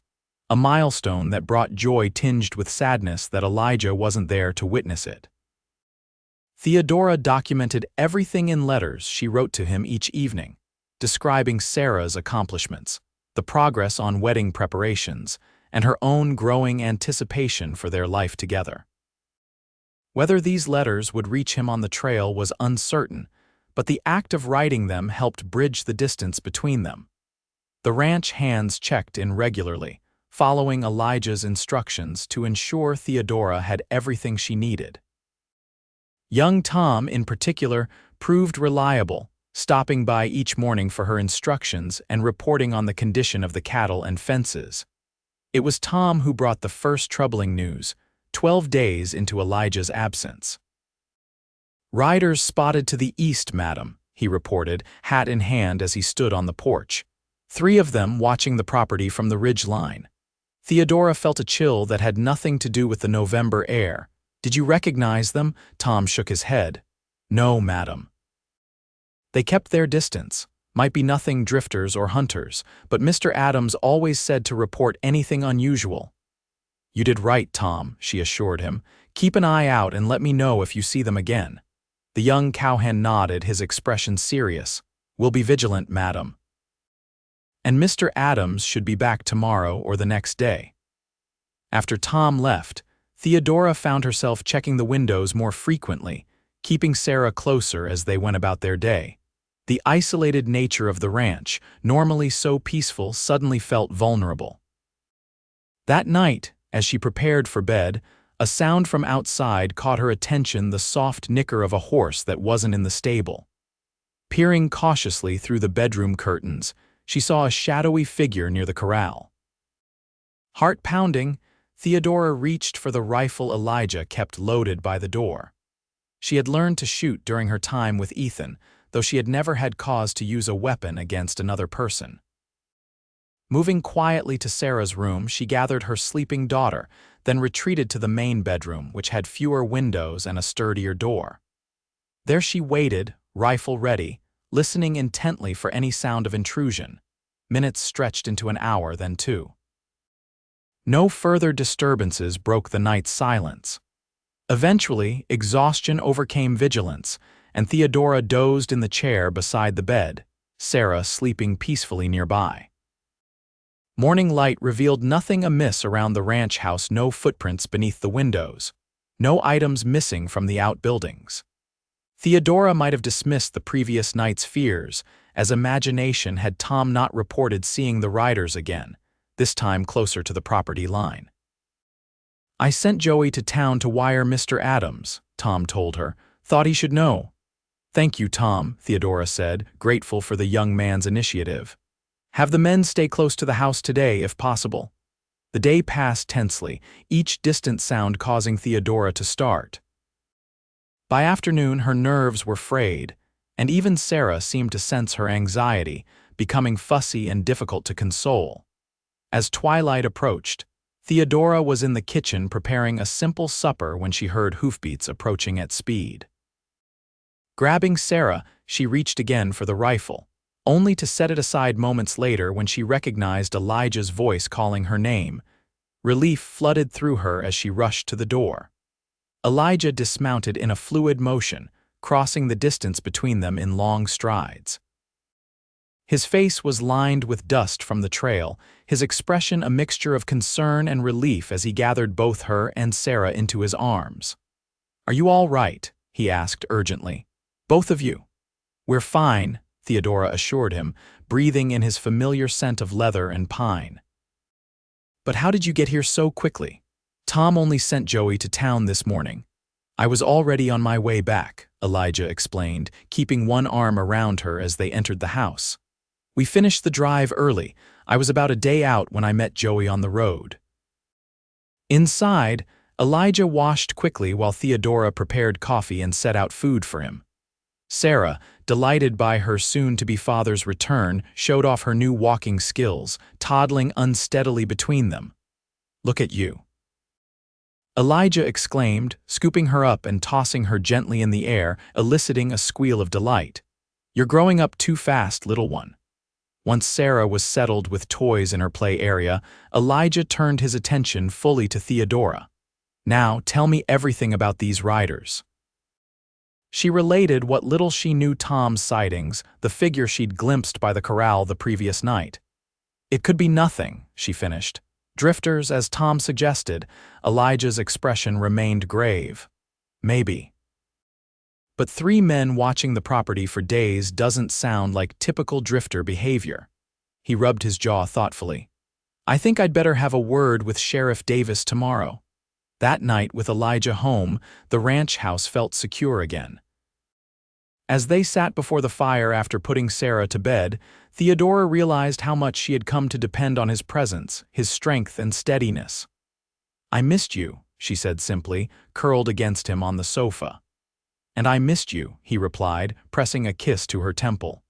a milestone that brought joy tinged with sadness that Elijah wasn't there to witness it. Theodora documented everything in letters she wrote to him each evening, describing Sarah's accomplishments, the progress on wedding preparations, and her own growing anticipation for their life together. Whether these letters would reach him on the trail was uncertain, but the act of writing them helped bridge the distance between them. The ranch hands checked in regularly, following Elijah's instructions to ensure Theodora had everything she needed. Young Tom, in particular, proved reliable, stopping by each morning for her instructions and reporting on the condition of the cattle and fences. It was Tom who brought the first troubling news, 12 days into Elijah's absence. "Riders spotted to the east, madam," he reported, hat in hand as he stood on the porch. 3 of them watching the property from the ridge line. Theodora felt a chill that had nothing to do with the November air. "Did you recognize them?" Tom shook his head. "No, madam." They kept their distance. Might be nothing drifters or hunters, but Mr. Adams always said to report anything unusual. "You did right, Tom," she assured him. "Keep an eye out and let me know if you see them again." The young cowhand nodded, his expression serious. "We'll be vigilant, madam." And Mr. Adams should be back tomorrow or the next day. After Tom left, Theodora found herself checking the windows more frequently, keeping Sarah closer as they went about their day. The isolated nature of the ranch, normally so peaceful, suddenly felt vulnerable. That night, as she prepared for bed, a sound from outside caught her attention, the soft nicker of a horse that wasn't in the stable. Peering cautiously through the bedroom curtains, she saw a shadowy figure near the corral. Heart pounding, Theodora reached for the rifle Elijah kept loaded by the door. She had learned to shoot during her time with Ethan, though she had never had cause to use a weapon against another person. Moving quietly to Sarah's room, she gathered her sleeping daughter, then retreated to the main bedroom, which had fewer windows and a sturdier door. There she waited, rifle ready, listening intently for any sound of intrusion. Minutes stretched into an hour, then 2. No further disturbances broke the night's silence. Eventually, exhaustion overcame vigilance, and Theodora dozed in the chair beside the bed, Sarah sleeping peacefully nearby. Morning light revealed nothing amiss around the ranch house, no footprints beneath the windows, no items missing from the outbuildings. Theodora might have dismissed the previous night's fears, as imagination had Tom not reported seeing the riders again, this time closer to the property line. "I sent Joey to town to wire Mr. Adams," Tom told her. "Thought he should know." "Thank you, Tom," Theodora said, grateful for the young man's initiative. "Have the men stay close to the house today, if possible." The day passed tensely, each distant sound causing Theodora to start. By afternoon, her nerves were frayed, and even Sarah seemed to sense her anxiety, becoming fussy and difficult to console. As twilight approached, Theodora was in the kitchen preparing a simple supper when she heard hoofbeats approaching at speed. Grabbing Sarah, she reached again for the rifle, only to set it aside moments later when she recognized Elijah's voice calling her name. Relief flooded through her as she rushed to the door. Elijah dismounted in a fluid motion, crossing the distance between them in long strides. His face was lined with dust from the trail, his expression a mixture of concern and relief as he gathered both her and Sarah into his arms. "Are you all right?" he asked urgently. "Both of you?" "We're fine," Theodora assured him, breathing in his familiar scent of leather and pine. "But how did you get here so quickly?" "Tom only sent Joey to town this morning. I was already on my way back," Elijah explained, keeping one arm around her as they entered the house. "We finished the drive early. I was about a day out when I met Joey on the road." Inside, Elijah washed quickly while Theodora prepared coffee and set out food for him. Sarah, delighted by her soon-to-be father's return, showed off her new walking skills, toddling unsteadily between them. "Look at you," Elijah exclaimed, scooping her up and tossing her gently in the air, eliciting a squeal of delight. "You're growing up too fast, little one." Once Sarah was settled with toys in her play area, Elijah turned his attention fully to Theodora. "Now, tell me everything about these riders." She related what little she knew Tom's sightings, the figure she'd glimpsed by the corral the previous night. "It could be nothing," she finished. "Drifters, as Tom suggested." Elijah's expression remained grave. "Maybe. But 3 men watching the property for days doesn't sound like typical drifter behavior." He rubbed his jaw thoughtfully. "I think I'd better have a word with Sheriff Davis tomorrow." That night, with Elijah home, the ranch house felt secure again. As they sat before the fire after putting Sarah to bed, Theodora realized how much she had come to depend on his presence, his strength and steadiness. "I missed you," she said simply, curled against him on the sofa. "And I missed you," he replied, pressing a kiss to her temple.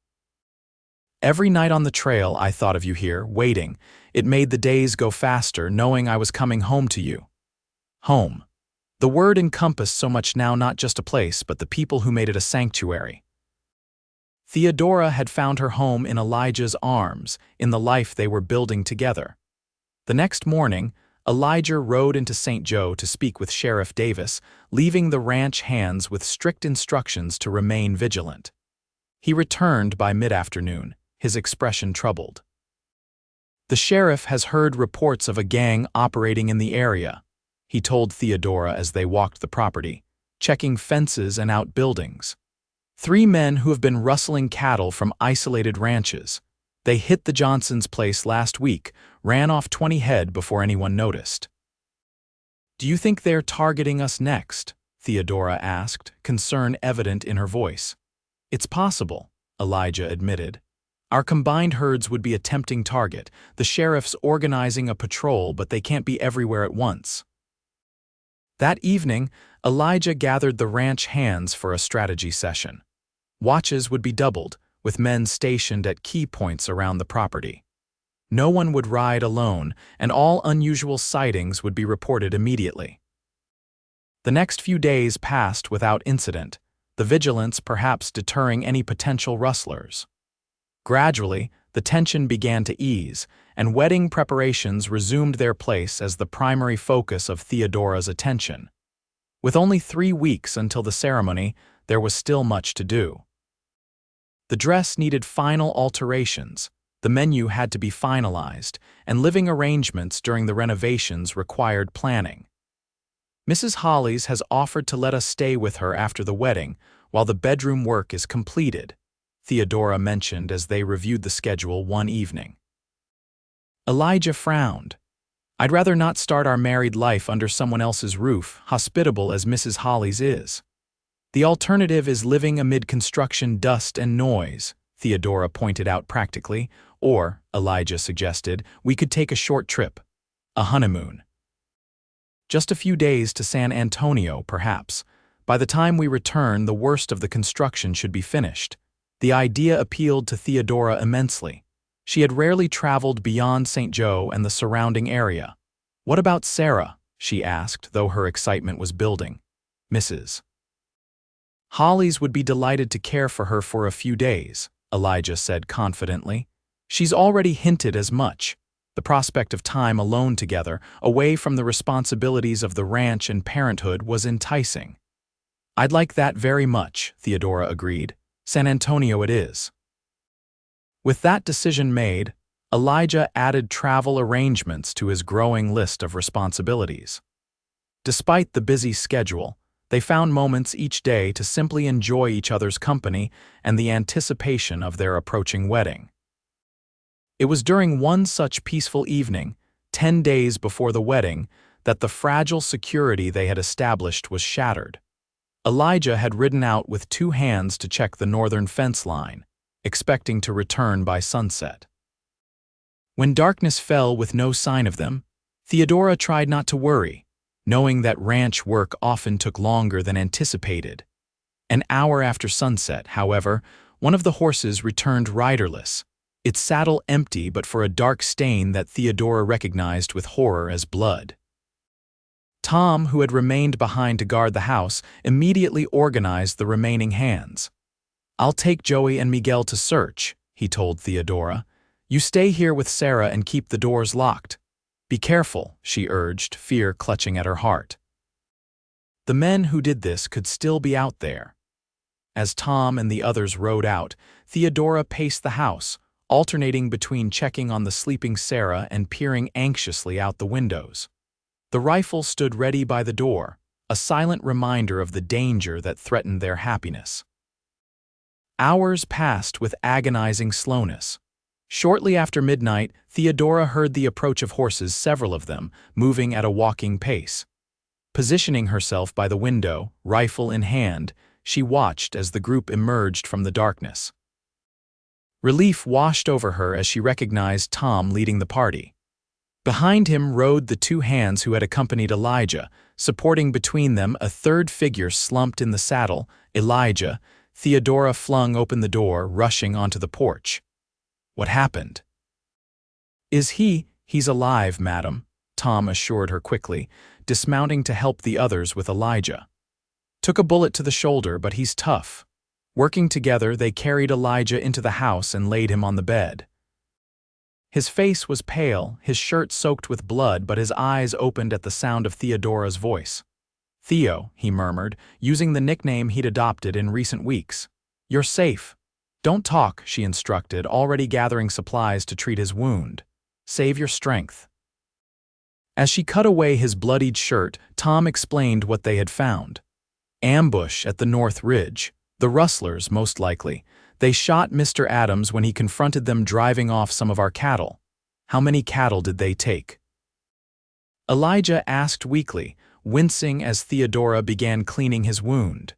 "Every night on the trail I thought of you here, waiting. It made the days go faster, knowing I was coming home to you." Home. The word encompassed so much now, not just a place, but the people who made it a sanctuary. Theodora had found her home in Elijah's arms, in the life they were building together. The next morning, Elijah rode into St. Joe to speak with Sheriff Davis, leaving the ranch hands with strict instructions to remain vigilant. He returned by mid-afternoon, his expression troubled. "The sheriff has heard reports of a gang operating in the area," he told Theodora as they walked the property, checking fences and outbuildings. 3 men who have been rustling cattle from isolated ranches. They hit the Johnsons' place last week, ran off 20 head before anyone noticed. Do you think they're targeting us next? Theodora asked, concern evident in her voice. It's possible, Elijah admitted. Our combined herds would be a tempting target. The sheriff's organizing a patrol, but they can't be everywhere at once. That evening, Elijah gathered the ranch hands for a strategy session. Watches would be doubled, with men stationed at key points around the property. No one would ride alone, and all unusual sightings would be reported immediately. The next few days passed without incident, the vigilance perhaps deterring any potential rustlers. Gradually, the tension began to ease, and wedding preparations resumed their place as the primary focus of Theodora's attention. With only 3 weeks until the ceremony, there was still much to do. The dress needed final alterations, the menu had to be finalized, and living arrangements during the renovations required planning. Mrs. Hollies has offered to let us stay with her after the wedding while the bedroom work is completed, Theodora mentioned as they reviewed the schedule one evening. Elijah frowned. I'd rather not start our married life under someone else's roof, hospitable as Mrs. Hollies is. The alternative is living amid construction dust and noise, Theodora pointed out practically, or, Elijah suggested, we could take a short trip. A honeymoon. Just a few days to San Antonio, perhaps. By the time we return, the worst of the construction should be finished. The idea appealed to Theodora immensely. She had rarely traveled beyond St. Joe and the surrounding area. What about Sarah? She asked, though her excitement was building. Mrs. Hollies would be delighted to care for her for a few days, Elijah said confidently. She's already hinted as much. The prospect of time alone together, away from the responsibilities of the ranch and parenthood, was enticing. I'd like that very much, Theodora agreed. San Antonio it is. With that decision made, Elijah added travel arrangements to his growing list of responsibilities. Despite the busy schedule, they found moments each day to simply enjoy each other's company and the anticipation of their approaching wedding. It was during one such peaceful evening, 10 days before the wedding, that the fragile security they had established was shattered. Elijah had ridden out with 2 hands to check the northern fence line, expecting to return by sunset. When darkness fell with no sign of them, Theodora tried not to worry, knowing that ranch work often took longer than anticipated. An hour after sunset, however, one of the horses returned riderless, its saddle empty but for a dark stain that Theodora recognized with horror as blood. Tom, who had remained behind to guard the house, immediately organized the remaining hands. I'll take Joey and Miguel to search, he told Theodora. You stay here with Sarah and keep the doors locked. Be careful, she urged, fear clutching at her heart. The men who did this could still be out there. As Tom and the others rode out, Theodora paced the house, alternating between checking on the sleeping Sarah and peering anxiously out the windows. The rifle stood ready by the door, a silent reminder of the danger that threatened their happiness. Hours passed with agonizing slowness. Shortly after midnight, Theodora heard the approach of horses, several of them, moving at a walking pace. Positioning herself by the window, rifle in hand, she watched as the group emerged from the darkness. Relief washed over her as she recognized Tom leading the party. Behind him rode the 2 hands who had accompanied Elijah, supporting between them a third figure slumped in the saddle, Elijah. Theodora flung open the door, rushing onto the porch. What happened? He's alive, madam, Tom assured her quickly, dismounting to help the others with Elijah. Took a bullet to the shoulder, but he's tough. Working together, they carried Elijah into the house and laid him on the bed. His face was pale, his shirt soaked with blood, but his eyes opened at the sound of Theodora's voice. Theo, he murmured, using the nickname he'd adopted in recent weeks. You're safe. Don't talk, she instructed, already gathering supplies to treat his wound. Save your strength. As she cut away his bloodied shirt, Tom explained what they had found. Ambush at the North Ridge. The rustlers, most likely. They shot Mr. Adams when he confronted them driving off some of our cattle. How many cattle did they take? Elijah asked weakly, wincing as Theodora began cleaning his wound.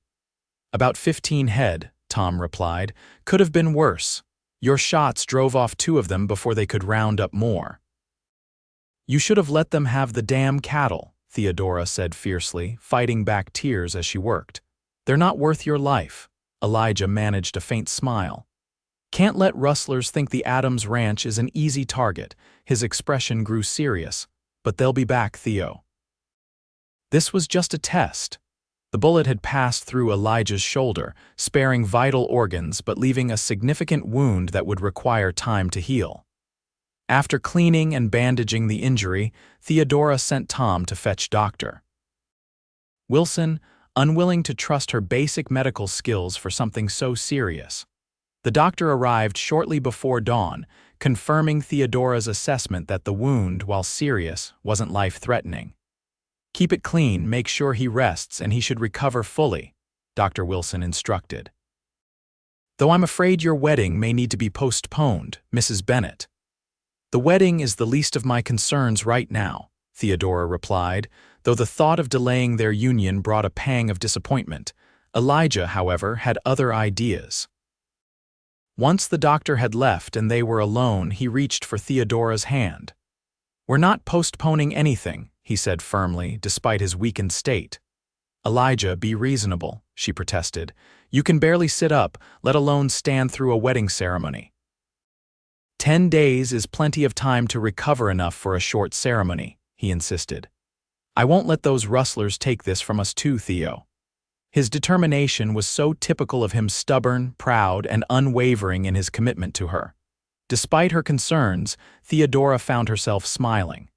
About 15 head, Tom replied. Could have been worse. Your shots drove off 2 of them before they could round up more. You should have let them have the damn cattle, Theodora said fiercely, fighting back tears as she worked. They're not worth your life. Elijah managed a faint smile. Can't let rustlers think the Adams Ranch is an easy target. His expression grew serious. But they'll be back, Theo. This was just a test. The bullet had passed through Elijah's shoulder, sparing vital organs but leaving a significant wound that would require time to heal. After cleaning and bandaging the injury, Theodora sent Tom to fetch Dr. Wilson, unwilling to trust her basic medical skills for something so serious. The doctor arrived shortly before dawn, confirming Theodora's assessment that the wound, while serious, wasn't life-threatening. Keep it clean, make sure he rests, and he should recover fully, Dr. Wilson instructed. Though I'm afraid your wedding may need to be postponed, Mrs. Bennett. The wedding is the least of my concerns right now, Theodora replied, though the thought of delaying their union brought a pang of disappointment. Elijah, however, had other ideas. Once the doctor had left and they were alone, he reached for Theodora's hand. We're not postponing anything, he said firmly, despite his weakened state. Elijah, be reasonable, she protested. You can barely sit up, let alone stand through a wedding ceremony. 10 days is plenty of time to recover enough for a short ceremony, he insisted. I won't let those rustlers take this from us too, Theo. His determination was so typical of him, stubborn, proud, and unwavering in his commitment to her. Despite her concerns, Theodora found herself smiling.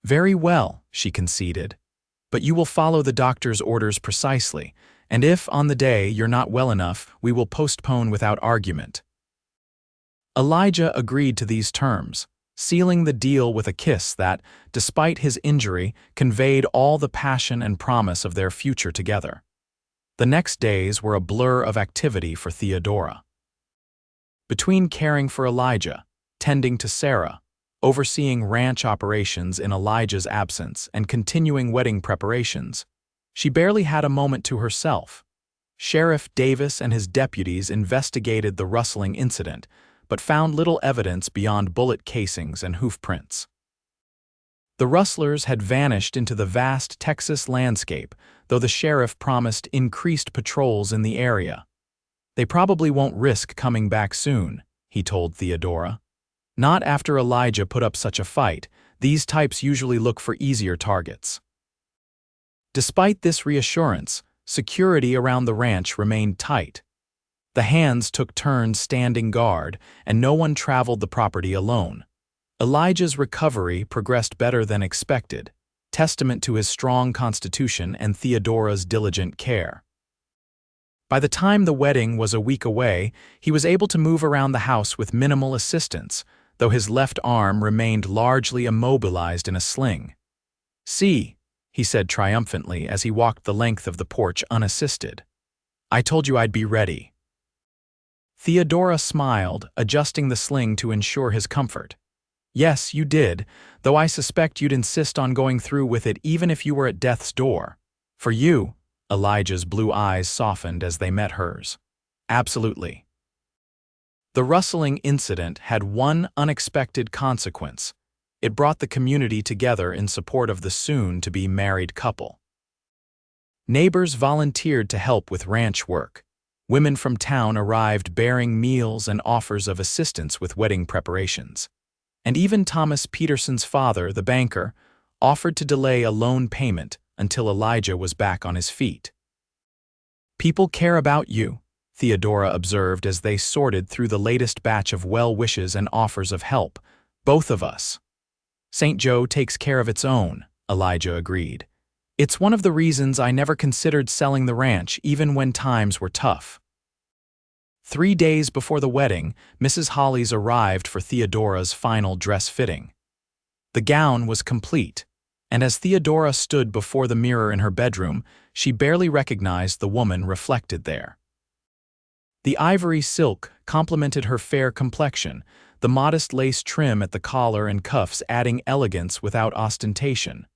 Very well, she conceded. But you will follow the doctor's orders precisely, and if, on the day, you're not well enough, we will postpone without argument. Elijah agreed to these terms, sealing the deal with a kiss that, despite his injury, conveyed all the passion and promise of their future together. The next days were a blur of activity for Theodora. Between caring for Elijah, tending to Sarah, overseeing ranch operations in Elijah's absence, and continuing wedding preparations, she barely had a moment to herself. Sheriff Davis and his deputies investigated the rustling incident, but found little evidence beyond bullet casings and hoof prints. The rustlers had vanished into the vast Texas landscape, though the sheriff promised increased patrols in the area. They probably won't risk coming back soon, he told Theodora. Not after Elijah put up such a fight. These types usually look for easier targets. Despite this reassurance, security around the ranch remained tight. The hands took turns standing guard, and no one traveled the property alone. Elijah's recovery progressed better than expected, testament to his strong constitution and Theodora's diligent care. By the time the wedding was a week away, he was able to move around the house with minimal assistance, though his left arm remained largely immobilized in a sling. See, he said triumphantly as he walked the length of the porch unassisted. I told you I'd be ready. Theodora smiled, adjusting the sling to ensure his comfort. Yes, you did, though I suspect you'd insist on going through with it even if you were at death's door. For you, Elijah's blue eyes softened as they met hers. Absolutely. The rustling incident had one unexpected consequence. It brought the community together in support of the soon-to-be married couple. Neighbors volunteered to help with ranch work. Women from town arrived bearing meals and offers of assistance with wedding preparations. And even Thomas Peterson's father, the banker, offered to delay a loan payment until Elijah was back on his feet. People care about you, Theodora observed as they sorted through the latest batch of well wishes and offers of help. Both of us. St. Joe takes care of its own, Elijah agreed. It's one of the reasons I never considered selling the ranch even when times were tough. 3 days before the wedding, Mrs. Hollies arrived for Theodora's final dress fitting. The gown was complete, and as Theodora stood before the mirror in her bedroom, she barely recognized the woman reflected there. The ivory silk complemented her fair complexion, the modest lace trim at the collar and cuffs adding elegance without ostentation.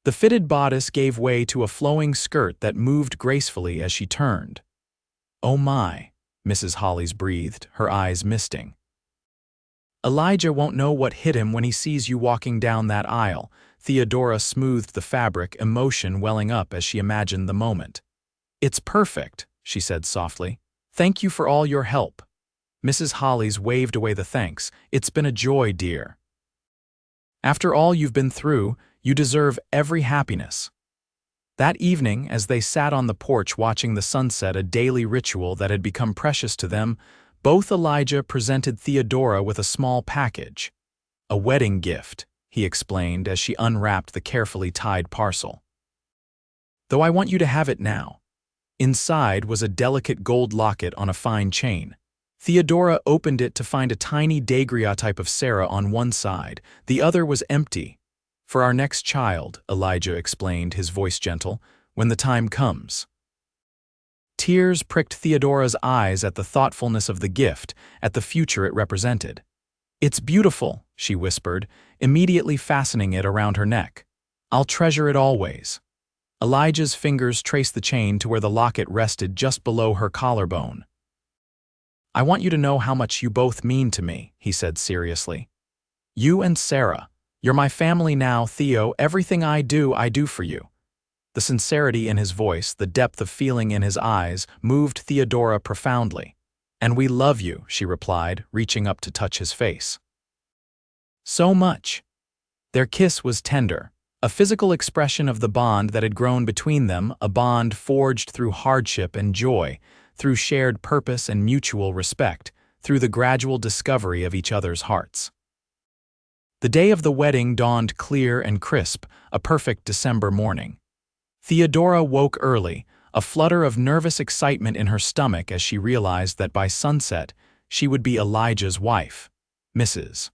The fitted bodice gave way to a flowing skirt that moved gracefully as she turned. "Oh my," Mrs. Hollis breathed, her eyes misting. "Elijah won't know what hit him when he sees you walking down that aisle." Theodora smoothed the fabric, emotion welling up as she imagined the moment. "It's perfect," she said softly. "Thank you for all your help." Mrs. Hollis waved away the thanks. "It's been a joy, dear. After all you've been through, you deserve every happiness." That evening, as they sat on the porch watching the sunset, a daily ritual that had become precious to them, both Elijah presented Theodora with a small package. "A wedding gift," he explained as she unwrapped the carefully tied parcel. "Though I want you to have it now." Inside was a delicate gold locket on a fine chain. Theodora opened it to find a tiny daguerreotype of Sarah on one side. The other was empty. "For our next child," Elijah explained, his voice gentle, "when the time comes." Tears pricked Theodora's eyes at the thoughtfulness of the gift, at the future it represented. "It's beautiful," she whispered, immediately fastening it around her neck. "I'll treasure it always." Elijah's fingers traced the chain to where the locket rested just below her collarbone. "I want you to know how much you both mean to me," he said seriously. "You and Sarah. You're my family now, Theo. Everything I do for you." The sincerity in his voice, the depth of feeling in his eyes, moved Theodora profoundly. "And we love you," she replied, reaching up to touch his face. "So much." Their kiss was tender, a physical expression of the bond that had grown between them, a bond forged through hardship and joy, through shared purpose and mutual respect, through the gradual discovery of each other's hearts. The day of the wedding dawned clear and crisp, a perfect December morning. Theodora woke early, a flutter of nervous excitement in her stomach as she realized that by sunset she would be Elijah's wife, Mrs.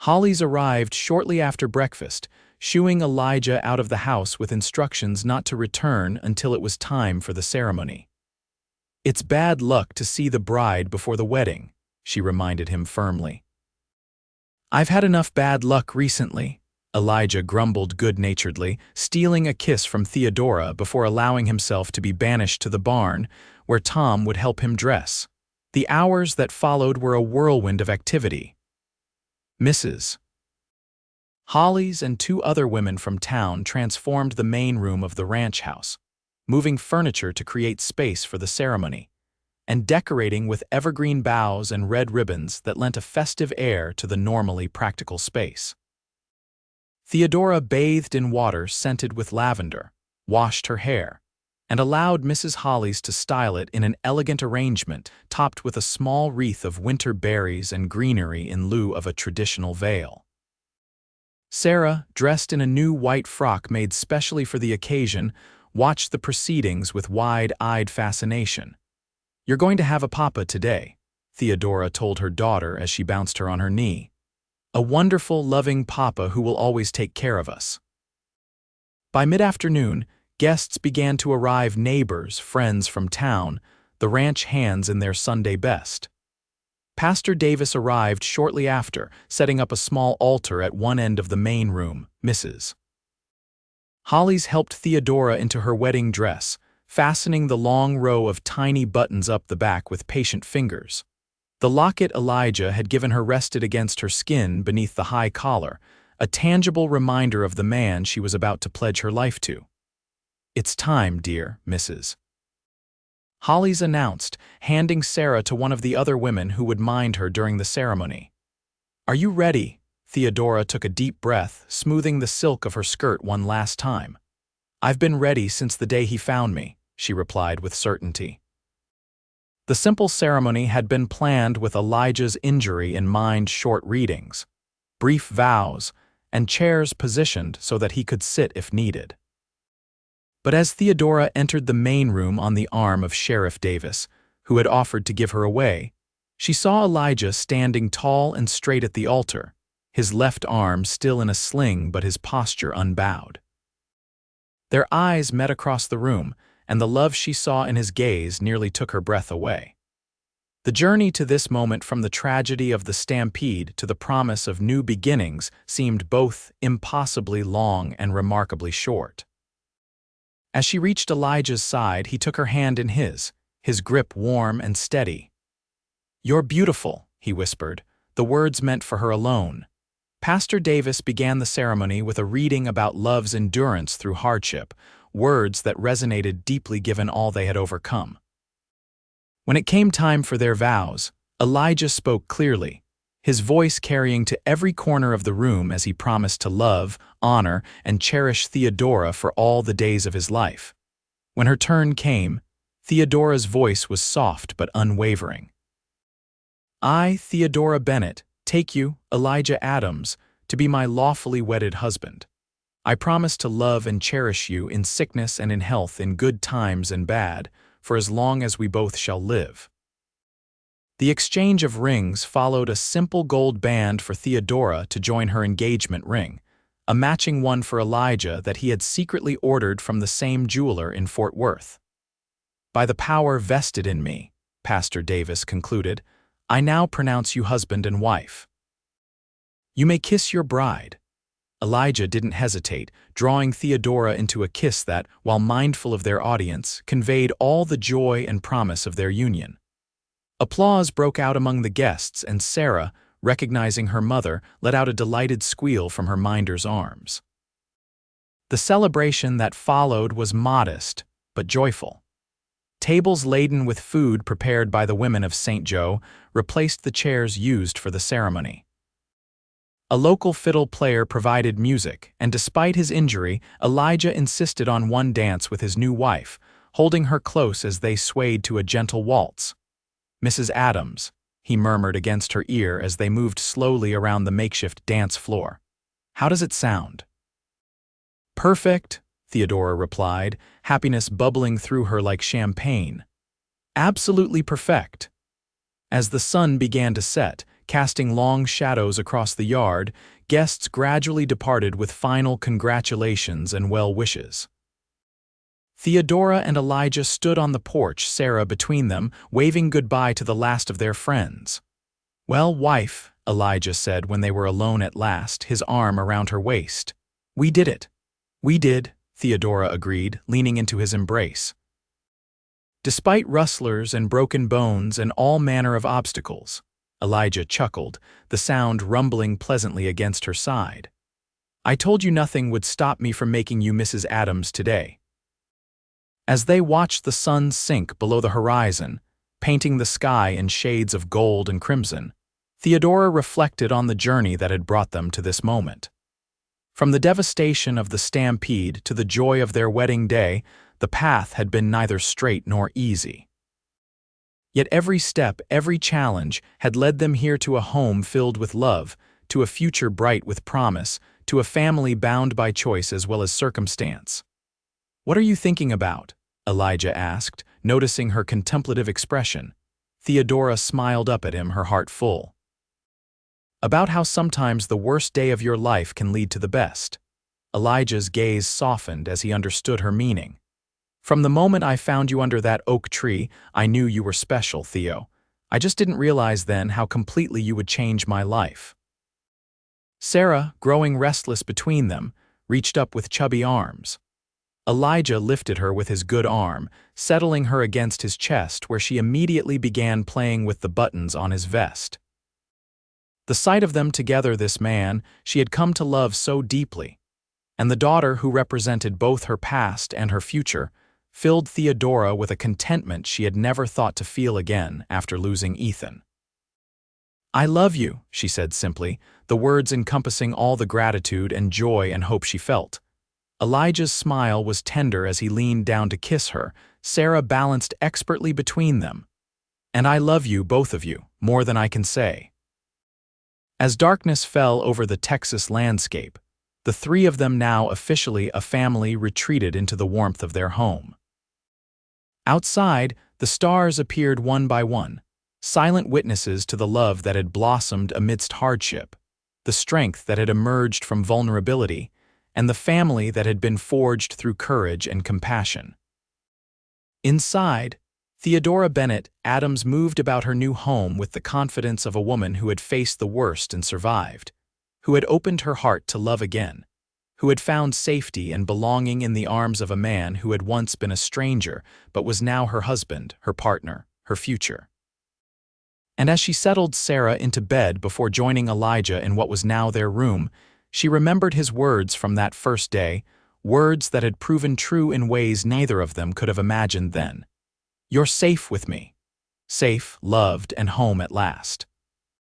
Hollis arrived shortly after breakfast, shooing Elijah out of the house with instructions not to return until it was time for the ceremony. "It's bad luck to see the bride before the wedding," she reminded him firmly. "I've had enough bad luck recently," Elijah grumbled good-naturedly, stealing a kiss from Theodora before allowing himself to be banished to the barn, where Tom would help him dress. The hours that followed were a whirlwind of activity. Mrs. Hollis and two other women from town transformed the main room of the ranch house, moving furniture to create space for the ceremony, and decorating with evergreen boughs and red ribbons that lent a festive air to the normally practical space. Theodora bathed in water scented with lavender, washed her hair, and allowed Mrs. Hollis to style it in an elegant arrangement topped with a small wreath of winter berries and greenery in lieu of a traditional veil. Sarah, dressed in a new white frock made specially for the occasion, watched the proceedings with wide-eyed fascination. "You're going to have a papa today," Theodora told her daughter as she bounced her on her knee. "A wonderful, loving papa who will always take care of us." By mid-afternoon, guests began to arrive, neighbors, friends from town, the ranch hands in their Sunday best. Pastor Davis arrived shortly after, setting up a small altar at one end of the main room. Mrs. Hollis helped Theodora into her wedding dress, fastening the long row of tiny buttons up the back with patient fingers. The locket Elijah had given her rested against her skin beneath the high collar, a tangible reminder of the man she was about to pledge her life to. "It's time, dear Mrs. Hollis announced, handing Sarah to one of the other women who would mind her during the ceremony. "Are you ready?" Theodora took a deep breath, smoothing the silk of her skirt one last time. "I've been ready since the day he found me," she replied with certainty. The simple ceremony had been planned with Elijah's injury in mind: short readings, brief vows, and chairs positioned so that he could sit if needed. But as Theodora entered the main room on the arm of Sheriff Davis, who had offered to give her away, she saw Elijah standing tall and straight at the altar, his left arm still in a sling but his posture unbowed. Their eyes met across the room, and the love she saw in his gaze nearly took her breath away. The journey to this moment, from the tragedy of the stampede to the promise of new beginnings, seemed both impossibly long and remarkably short. As she reached Elijah's side, he took her hand in his grip warm and steady. "You're beautiful," he whispered, the words meant for her alone. Pastor Davis began the ceremony with a reading about love's endurance through hardship, words that resonated deeply given all they had overcome. When it came time for their vows, Elijah spoke clearly, his voice carrying to every corner of the room as he promised to love, honor, and cherish Theodora for all the days of his life. When her turn came, Theodora's voice was soft but unwavering. "I, Theodora Bennett, take you, Elijah Adams, to be my lawfully wedded husband. I promise to love and cherish you in sickness and in health, in good times and bad, for as long as we both shall live." The exchange of rings followed, a simple gold band for Theodora to join her engagement ring, a matching one for Elijah that he had secretly ordered from the same jeweler in Fort Worth. "By the power vested in me," Pastor Davis concluded, "I now pronounce you husband and wife. You may kiss your bride." Elijah didn't hesitate, drawing Theodora into a kiss that, while mindful of their audience, conveyed all the joy and promise of their union. Applause broke out among the guests, and Sarah, recognizing her mother, let out a delighted squeal from her minder's arms. The celebration that followed was modest, but joyful. Tables laden with food prepared by the women of St. Joe replaced the chairs used for the ceremony. A local fiddle player provided music, and despite his injury, Elijah insisted on one dance with his new wife, holding her close as they swayed to a gentle waltz. "Mrs. Adams," he murmured against her ear as they moved slowly around the makeshift dance floor. "How does it sound?" "Perfect," Theodora replied, happiness bubbling through her like champagne. "Absolutely perfect." As the sun began to set, casting long shadows across the yard, guests gradually departed with final congratulations and well wishes. Theodora and Elijah stood on the porch, Sarah between them, waving goodbye to the last of their friends. "Well, wife," Elijah said when they were alone at last, his arm around her waist. "We did it." "We did," Theodora agreed, leaning into his embrace. "Despite rustlers and broken bones and all manner of obstacles," Elijah chuckled, the sound rumbling pleasantly against her side. "I told you nothing would stop me from making you Mrs. Adams today." As they watched the sun sink below the horizon, painting the sky in shades of gold and crimson, Theodora reflected on the journey that had brought them to this moment. From the devastation of the stampede to the joy of their wedding day, the path had been neither straight nor easy. Yet every step, every challenge, had led them here, to a home filled with love, to a future bright with promise, to a family bound by choice as well as circumstance. "What are you thinking about?" Elijah asked, noticing her contemplative expression. Theodora smiled up at him, her heart full. "About how sometimes the worst day of your life can lead to the best." Elijah's gaze softened as he understood her meaning. "From the moment I found you under that oak tree, I knew you were special, Theo. I just didn't realize then how completely you would change my life." Sarah, growing restless between them, reached up with chubby arms. Elijah lifted her with his good arm, settling her against his chest, where she immediately began playing with the buttons on his vest. The sight of them together, this man she had come to love so deeply, and the daughter who represented both her past and her future, filled Theodora with a contentment she had never thought to feel again after losing Ethan. "I love you," she said simply, the words encompassing all the gratitude and joy and hope she felt. Elijah's smile was tender as he leaned down to kiss her. Sarah balanced expertly between them. "And I love you, both of you, more than I can say." As darkness fell over the Texas landscape, the three of them, now officially a family, retreated into the warmth of their home. Outside, the stars appeared one by one, silent witnesses to the love that had blossomed amidst hardship, the strength that had emerged from vulnerability, and the family that had been forged through courage and compassion. Inside, Theodora Bennett Adams moved about her new home with the confidence of a woman who had faced the worst and survived, who had opened her heart to love again, who had found safety and belonging in the arms of a man who had once been a stranger but was now her husband, her partner, her future. And as she settled Sarah into bed before joining Elijah in what was now their room, she remembered his words from that first day, words that had proven true in ways neither of them could have imagined then. "You're safe with me. Safe, loved, and home at last."